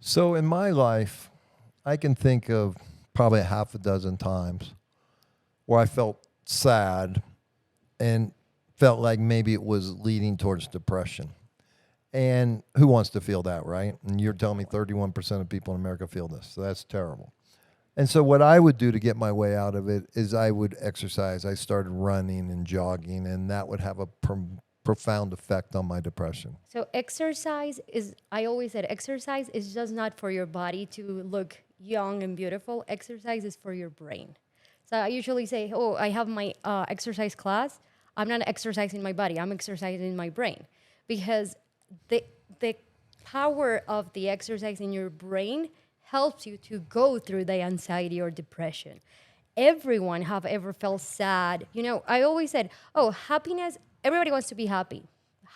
So in my life, I can think of probably half a dozen times where I felt sad and felt like maybe it was leading towards depression. And who wants to feel that, right? And you're telling me 31% of people in America feel this. So that's terrible. And so what I would do to get my way out of it is I would exercise. I started running and jogging, and that would have a profound effect on my depression. So exercise is, I always said, exercise is just not for your body to look young and beautiful. Exercise is for your brain. So I usually say, oh, I have my exercise class. I'm not exercising my body. I'm exercising my brain. Because the power of the exercise in your brain helps you to go through the anxiety or depression. Everyone have ever felt sad. You know, I always said, oh, happiness, everybody wants to be happy.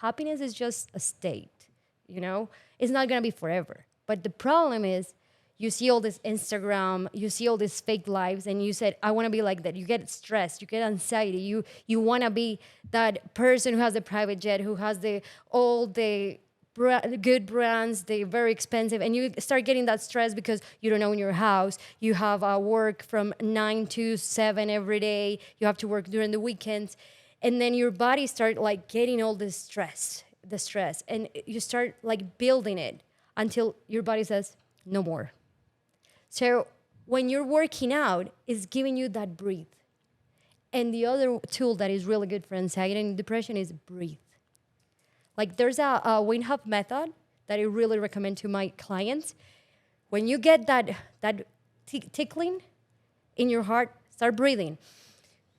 Happiness is just a state, you know? It's not going to be forever. But the problem is you see all this Instagram, you see all these fake lives, and you said, I want to be like that. You get stressed, you get anxiety. You want to be that person who has the private jet, who has all the good brands, they're very expensive, and you start getting that stress because you don't own your house. You have work from 9 to 7 every day. You have to work during the weekends. And then your body start like getting all this stress, and you start like building it until your body says, no more. So when you're working out, it's giving you that breathe. And the other tool that is really good for anxiety and depression is breathe. Like there's a Wim Hof method that I really recommend to my clients. When you get that tickling in your heart, start breathing.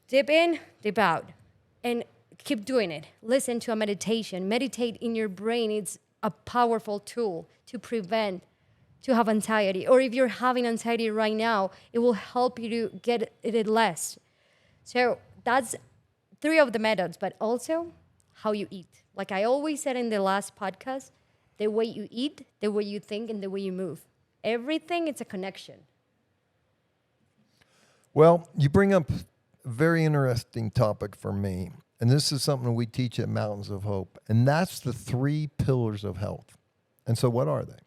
Dip in, dip out. And keep doing it. Listen to a meditation. Meditate in your brain. It's a powerful tool to prevent to have anxiety. Or if you're having anxiety right now, it will help you to get it less. So that's 3 of the methods, but also how you eat. Like I always said in the last podcast, the way you eat, the way you think, and the way you move. Everything, it's a connection. Well, you bring up a very interesting topic for me, and this is something we teach at Mountains of Hope, and that's the 3 pillars of health. And so what are they?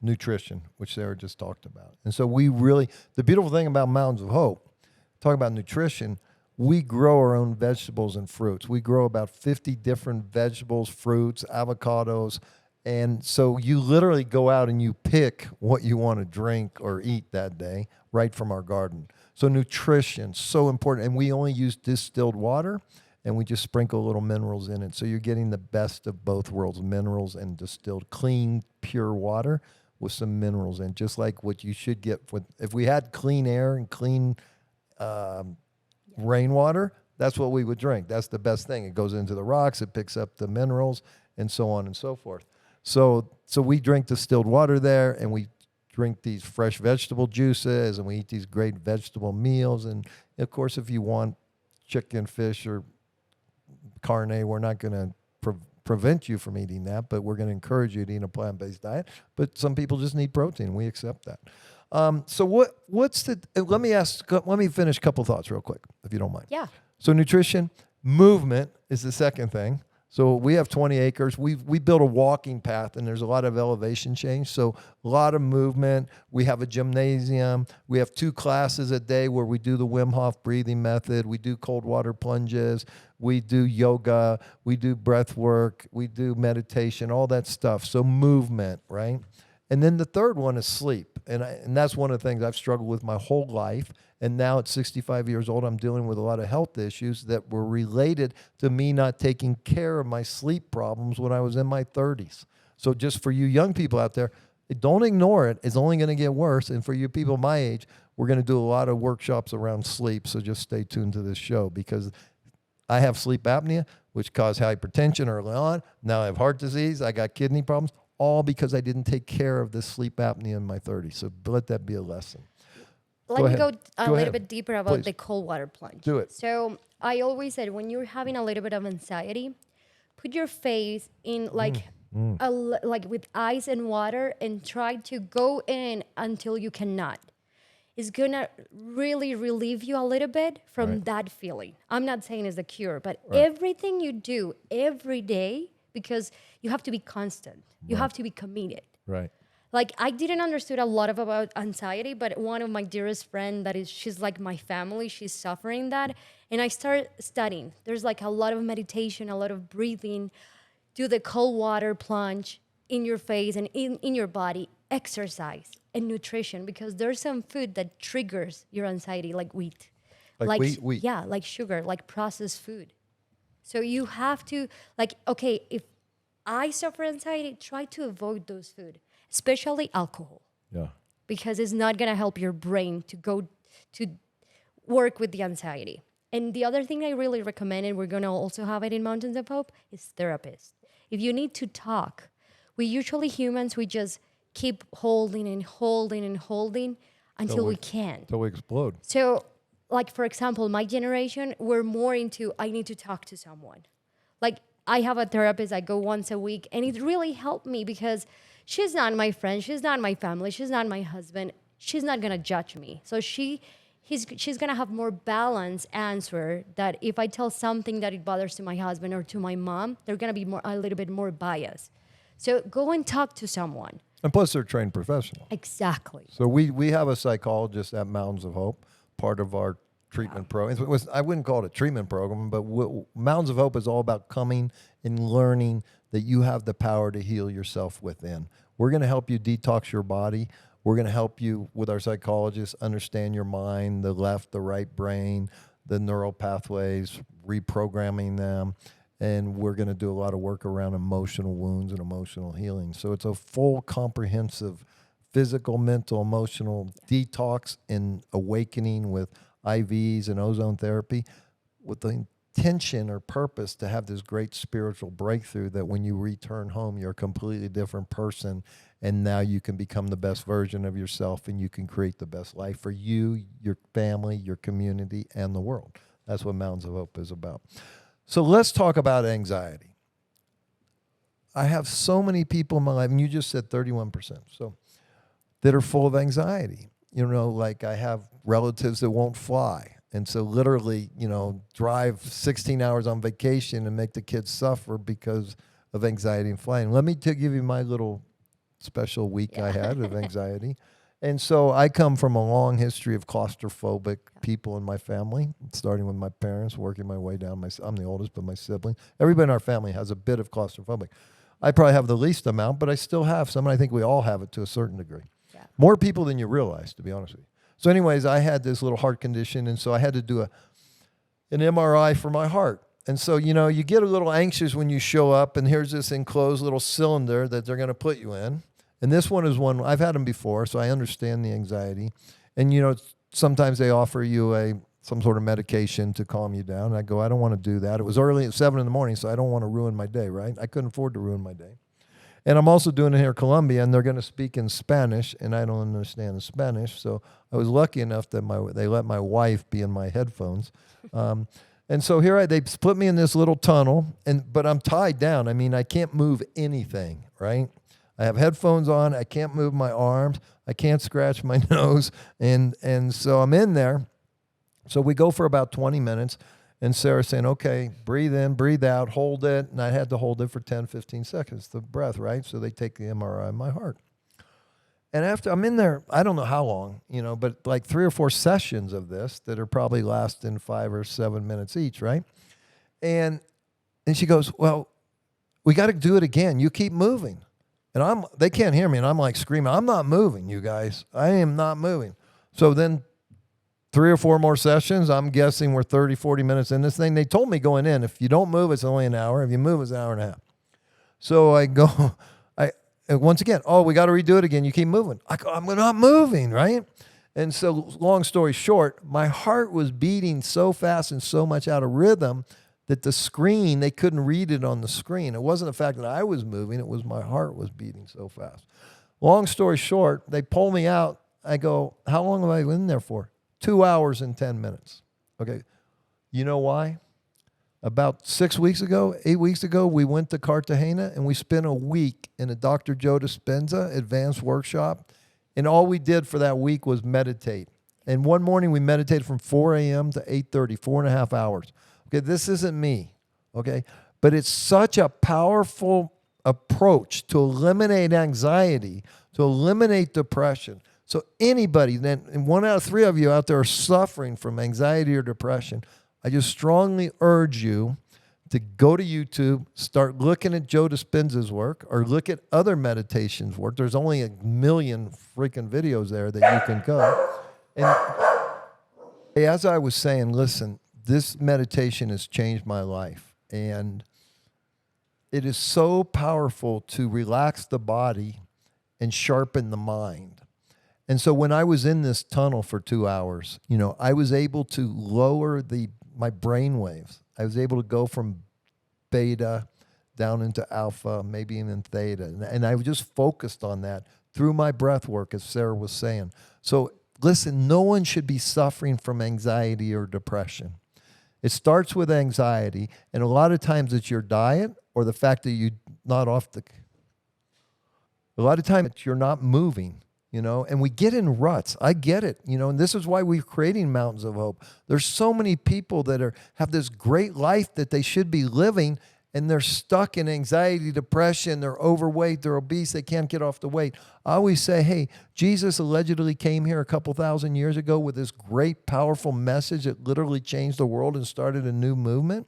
Nutrition, which Sarah just talked about. And so we really, the beautiful thing about Mountains of Hope, talk about nutrition, we grow our own vegetables and fruits. We grow about 50 different vegetables, fruits, avocados. And so you literally go out and you pick what you want to drink or eat that day right from our garden. So nutrition, so important. And we only use distilled water, and we just sprinkle little minerals in it. So you're getting the best of both worlds, minerals and distilled, clean, pure water with some minerals in, just like what you should get. If we had clean air and clean rainwater, that's what we would drink. That's the best thing. It goes into the rocks, it picks up the minerals, and so on and so forth. So we drink distilled water there, and we drink these fresh vegetable juices, and we eat these great vegetable meals. And of course, if you want chicken, fish, or carne, we're not going to prevent you from eating that, but we're going to encourage you to eat a plant-based diet. But some people just need protein. We accept that. So what's the? Let me finish a couple thoughts real quick, if you don't mind. Yeah. So nutrition, movement is the second thing. So we have 20 acres. We built a walking path, and there's a lot of elevation change. So a lot of movement. We have a gymnasium. We have 2 classes a day where we do the Wim Hof breathing method. We do cold water plunges. We do yoga. We do breath work. We do meditation, all that stuff. So movement, right? And then the third one is sleep. And that's one of the things I've struggled with my whole life. And now at 65 years old, I'm dealing with a lot of health issues that were related to me not taking care of my sleep problems when I was in my 30s. So just for you young people out there, don't ignore it. It's only going to get worse. And for you people my age, we're going to do a lot of workshops around sleep. So just stay tuned to this show, because I have sleep apnea, which caused hypertension early on. Now I have heart disease. I got kidney problems. all because I didn't take care of this sleep apnea in my 30s. So let that be a lesson. Let me ahead. go a Go little ahead. bit deeper about Please. the cold water plunge. Do it. So I always said when you're having a little bit of anxiety, put your face in like like with ice and water and try to go in until you cannot. It's gonna really relieve you a little bit from that feeling. I'm not saying it's a cure, but everything you do every day, because you have to be constant, you have to be committed. Right. Like I didn't understood a lot about anxiety, but one of my dearest friend she's like my family, she's suffering that. And I started studying. There's like a lot of meditation, a lot of breathing, do the cold water plunge in your face and in your body, exercise and nutrition, because there's some food that triggers your anxiety, like wheat. Like wheat? Yeah, like sugar, like processed food. So you have to okay, if I suffer anxiety, try to avoid those food, especially alcohol, Yeah. because it's not going to help your brain to go to work with the anxiety. And the other thing I really recommend, and we're going to also have it in Mountains of Hope, is therapists. If you need to talk, humans, we just keep holding and holding and holding until we can't. Until we explode. So, like, for example, my generation, we're more into, I need to talk to someone. Like, I have a therapist, I go once a week, and it really helped me because she's not my friend, she's not my family, she's not my husband, she's not gonna judge me. So she's gonna have more balanced answer that if I tell something that it bothers to my husband or to my mom, they're gonna be a little bit more biased. So go and talk to someone. And plus, they're trained professional. Exactly. So we have a psychologist at Mountains of Hope, part of our treatment program. I wouldn't call it a treatment program, but Mountains of Hope is all about coming and learning that you have the power to heal yourself within. We're going to help you detox your body. We're going to help you with our psychologists understand your mind, the left, the right brain, the neural pathways, reprogramming them. And we're going to do a lot of work around emotional wounds and emotional healing. So it's a full, comprehensive physical, mental, emotional detox and awakening with IVs and ozone therapy, with the intention or purpose to have this great spiritual breakthrough that when you return home, you're a completely different person, and now you can become the best version of yourself, and you can create the best life for you, your family, your community, and the world. That's what Mountains of Hope is about. So let's talk about anxiety. I have so many people in my life, and you just said 31%, so that are full of anxiety. You know, like I have relatives that won't fly. And so literally, drive 16 hours on vacation and make the kids suffer because of anxiety and flying. Let me give you my little special week I had of anxiety. And so I come from a long history of claustrophobic people in my family, starting with my parents, working my way down. I'm the oldest, but my siblings. Everybody in our family has a bit of claustrophobic. I probably have the least amount, but I still have some, and I think we all have it to a certain degree. Yeah. More people than you realize, to be honest with you. So anyways, I had this little heart condition, and so I had to do an MRI for my heart. And so, you get a little anxious when you show up, and here's this enclosed little cylinder that they're going to put you in. And this one is one, I've had them before, so I understand the anxiety. And, sometimes they offer you some sort of medication to calm you down. And I go, I don't want to do that. It was early at 7 a.m, so I don't want to ruin my day, right? I couldn't afford to ruin my day. And I'm also doing it here in Colombia, and they're going to speak in Spanish, and I don't understand the Spanish. So I was lucky enough that they let my wife be in my headphones. And so they put me in this little tunnel, but I'm tied down. I mean, I can't move anything, right? I have headphones on. I can't move my arms. I can't scratch my nose. And so I'm in there. So we go for about 20 minutes. And Sarah's saying, okay, breathe in, breathe out, hold it. And I had to hold it for 10, 15 seconds, the breath, right? So they take the MRI of my heart. And after I'm in there, I don't know how long, but like 3 or 4 sessions of this that are probably lasting 5 or 7 minutes each, right? And she goes, well, we got to do it again. You keep moving. And they can't hear me. And I'm like screaming, I'm not moving, you guys. I am not moving. So then 3 or 4 more sessions. I'm guessing we're 30, 40 minutes in this thing. They told me going in, if you don't move, it's only an hour. If you move, it's an hour and a half. So I go, once again, we got to redo it again. You keep moving. I go, I'm not moving, right? And so long story short, my heart was beating so fast and so much out of rhythm that the screen, they couldn't read it on the screen. It wasn't the fact that I was moving, it was my heart was beating so fast. Long story short, they pull me out. I go, how long have I been in there for? 2 hours and 10 minutes. Okay. You know why? About 6 weeks ago, 8 weeks ago, we went to Cartagena and we spent a week in a Dr. Joe Dispenza advanced workshop. And all we did for that week was meditate. And one morning we meditated from 4 a.m. to 8:30, 4.5 hours. Okay, this isn't me, okay? But it's such a powerful approach to eliminate anxiety, to eliminate depression. So anybody, and 1 out of 3 of you out there are suffering from anxiety or depression, I just strongly urge you to go to YouTube, start looking at Joe Dispenza's work, or look at other meditations work. There's only a million freaking videos there that you can go. And as I was saying, listen, this meditation has changed my life. And it is so powerful to relax the body and sharpen the mind. And so when I was in this tunnel for 2 hours, you know, I was able to lower my brain waves. I was able to go from beta down into alpha, maybe even theta. And I was just focused on that through my breath work, as Sarah was saying. So listen, no one should be suffering from anxiety or depression. It starts with anxiety, and a lot of times it's your diet or the fact that you're not a lot of times you're not moving, you know, and we get in ruts. I get it, you know, and this is why we're creating Mountains of Hope. There's so many people that have this great life that they should be living, and they're stuck in anxiety, depression, they're overweight, they're obese, they can't get off the weight. I always say, hey, Jesus allegedly came here a couple thousand years ago with this great, powerful message that literally changed the world and started a new movement.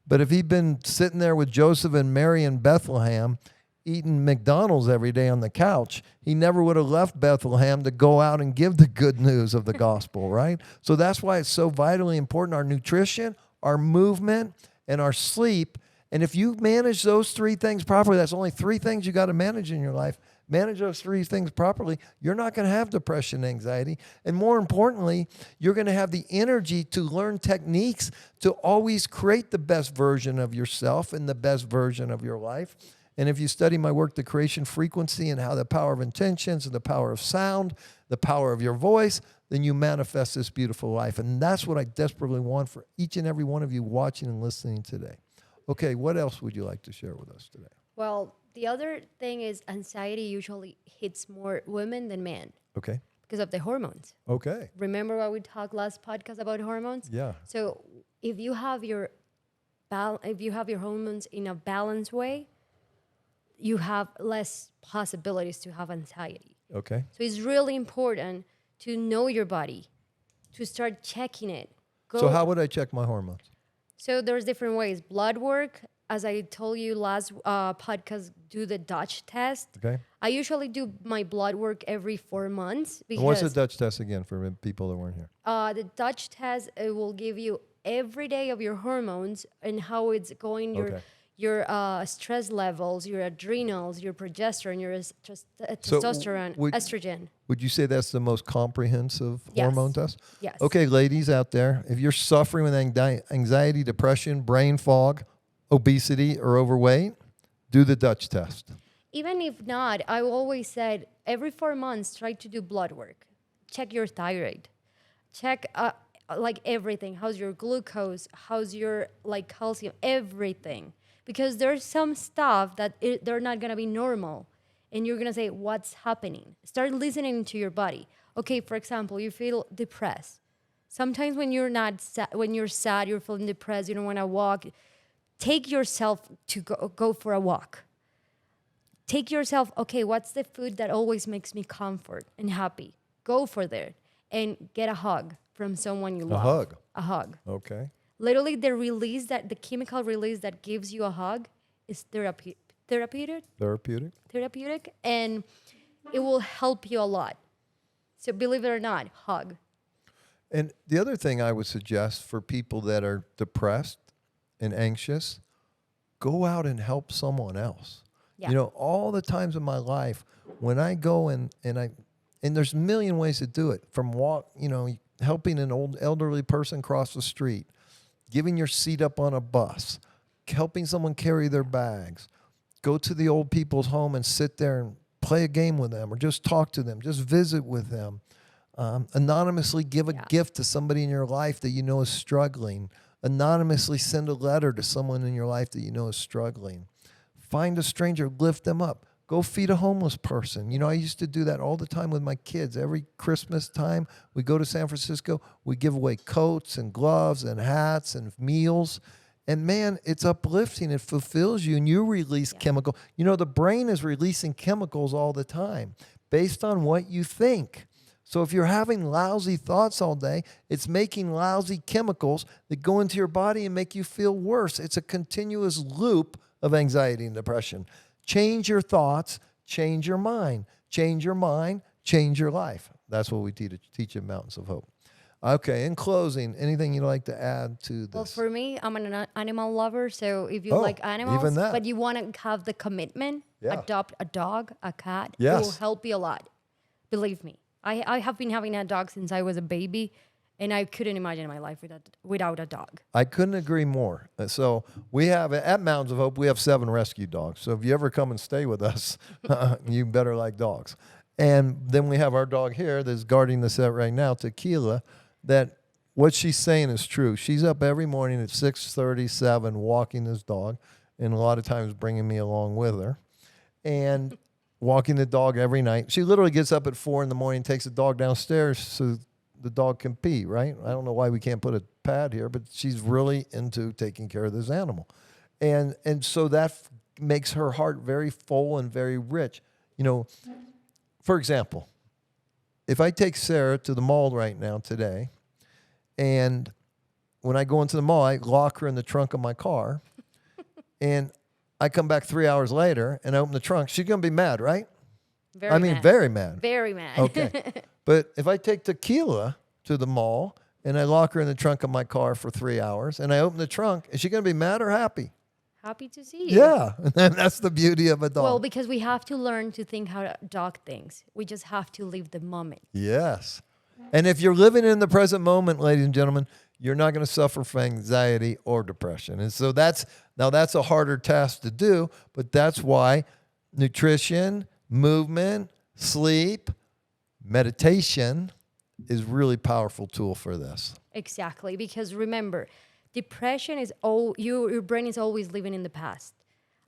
But if he'd been sitting there with Joseph and Mary in Bethlehem, eating McDonald's every day on the couch, he never would have left Bethlehem to go out and give the good news of the gospel, right? So that's why it's so vitally important, our nutrition, our movement, and our sleep. And if you manage those 3 things properly, that's only 3 things you got to manage in your life. Manage those 3 things properly, you're not going to have depression, anxiety. And more importantly, you're going to have the energy to learn techniques to always create the best version of yourself and the best version of your life. And if you study my work, The Creation Frequency, and how the power of intentions and the power of sound, the power of your voice, then you manifest this beautiful life. And that's what I desperately want for each and every one of you watching and listening today. Okay, what else would you like to share with us today? Well, the other thing is anxiety usually hits more women than men. Okay. Because of the hormones. Okay. Remember what we talked last podcast about hormones? Yeah. So if you have your hormones in a balanced way, you have less possibilities to have anxiety. Okay. So it's really important to know your body, to start checking it. So how would I check my hormones? So there's different ways. Blood work, as I told you last podcast, do the Dutch test. Okay. I usually do my blood work every 4 months. Because What's the Dutch test again for people that weren't here? The Dutch test, it will give you every day of your hormones and how it's going, your stress levels, your adrenals, your progesterone, your testosterone, estrogen. Would you say that's the most comprehensive Yes. hormone test? Yes. Okay, ladies out there, if you're suffering with anxiety, depression, brain fog, obesity, or overweight, do the Dutch test. Even if not, I always said every 4 months, try to do blood work. Check your thyroid. Check like everything. How's your glucose? How's your like calcium? Everything. Because there's some stuff that they're not going to be normal. And you're going to say, what's happening? Start listening to your body. Okay, for example, you feel depressed. Sometimes when you're when you're sad, you're feeling depressed, you don't want to walk, take yourself to go for a walk. Take yourself, okay, what's the food that always makes me comfort and happy? Go for that and get a hug from someone you love. A hug? A hug. Okay. Literally, the chemical release that gives you a hug is therapeutic, and it will help you a lot. So believe it or not, hug. And the other thing I would suggest for people that are depressed and anxious, go out and help someone else. Yeah. You know, all the times in my life when I go and there's a million ways to do it, from helping an old elderly person cross the street, giving your seat up on a bus, helping someone carry their bags, go to the old people's home and sit there and play a game with them or just talk to them, just visit with them. Anonymously give a gift to somebody in your life that you know is struggling. Anonymously send a letter to someone in your life that you know is struggling. Find a stranger, lift them up. Go feed a homeless person. You know, I used to do that all the time with my kids. Every Christmas time, we go to San Francisco, we give away coats and gloves and hats and meals. And man, it's uplifting. It fulfills you, and you release chemical. You know, the brain is releasing chemicals all the time based on what you think. So if you're having lousy thoughts all day, it's making lousy chemicals that go into your body and make you feel worse. It's a continuous loop of anxiety and depression. Change your thoughts, change your mind. Change your mind, change your life. That's what we teach in Mountains of Hope. Okay, in closing, anything you'd like to add to this? Well, for me, I'm an animal lover. So if you like animals, even that. but you want to have the commitment, adopt a dog, a cat. Yes. It will help you a lot. Believe me. I have been having a dog since I was a baby, and I couldn't imagine my life without a dog. I couldn't agree more. So we have, at Mountains of Hope, we have 7 rescue dogs. So if you ever come and stay with us, you better like dogs. And then we have our dog here that's guarding the set right now, Tequila, that what she's saying is true. She's up every morning at 6:37 walking this dog, and a lot of times bringing me along with her. And walking the dog every night. She literally gets up at 4 in the morning, takes the dog downstairs so the dog can pee, right? I don't know why we can't put a pad here, but she's really into taking care of this animal. And so that makes her heart very full and very rich. You know, for example, if I take Sarah to the mall right now today, and when I go into the mall, I lock her in the trunk of my car, and I come back 3 hours later and I open the trunk, she's going to be mad, right? Very mad. Very mad. Very mad. Okay. But if I take Tequila to the mall and I lock her in the trunk of my car for 3 hours and I open the trunk, is she going to be mad or happy? Happy to see you. Yeah. And that's the beauty of a dog. Well, because we have to learn to think how a dog thinks. We just have to live the moment. Yes. And if you're living in the present moment, ladies and gentlemen, you're not going to suffer from anxiety or depression. And so that's a harder task to do, but that's why nutrition, movement, sleep, meditation is really powerful tool for this. Exactly. Because remember, depression is your brain is always living in the past.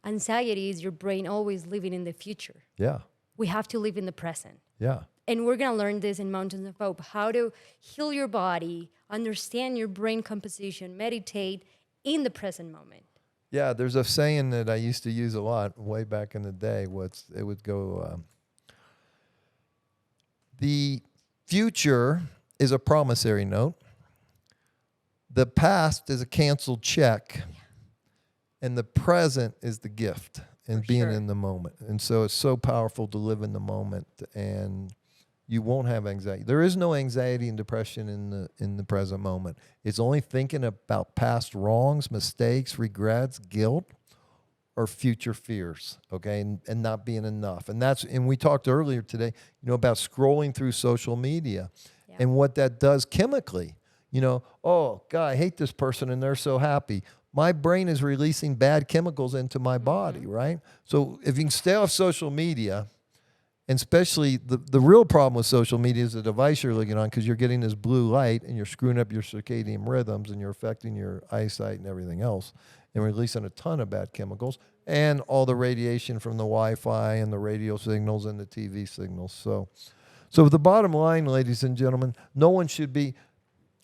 Anxiety is your brain always living in the future. Yeah. We have to live in the present. Yeah. And we're going to learn this in Mountains of Hope, how to heal your body, understand your brain composition, meditate in the present moment. Yeah, there's a saying that I used to use a lot way back in the day. It would go, the future is a promissory note. The past is a canceled check. And the present is the gift and being in the moment. And so it's so powerful to live in the moment, and you won't have anxiety. There is no anxiety and depression in the present moment. It's only thinking about past wrongs, mistakes, regrets, guilt, or future fears, okay, and not being enough. And we talked earlier today, about scrolling through social media and what that does chemically. Oh, God, I hate this person and they're so happy. My brain is releasing bad chemicals into my body, right? So if you can stay off social media, and especially the real problem with social media is the device you're looking on, because you're getting this blue light and you're screwing up your circadian rhythms and you're affecting your eyesight and everything else and releasing a ton of bad chemicals and all the radiation from the Wi-Fi and the radio signals and the TV signals. So the bottom line, ladies and gentlemen, no one should be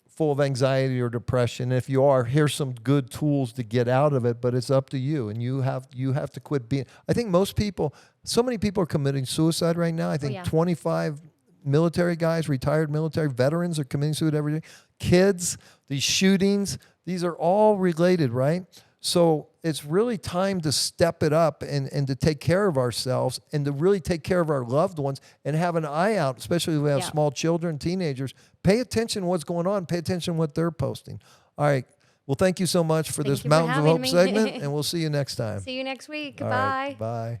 full of anxiety or depression. If you are, here's some good tools to get out of it, but it's up to you. And you have to quit being, I think so many people are committing suicide right now. I think 25 military guys, retired military veterans are committing suicide every day. Kids, these shootings, these are all related, right? So it's really time to step it up and to take care of ourselves and to really take care of our loved ones and have an eye out, especially if we have small children, teenagers. Pay attention to what's going on. Pay attention to what they're posting. All right. Well, thank you so much for this Mountains of Hope segment, and we'll see you next time. See you next week. All Goodbye. right, bye.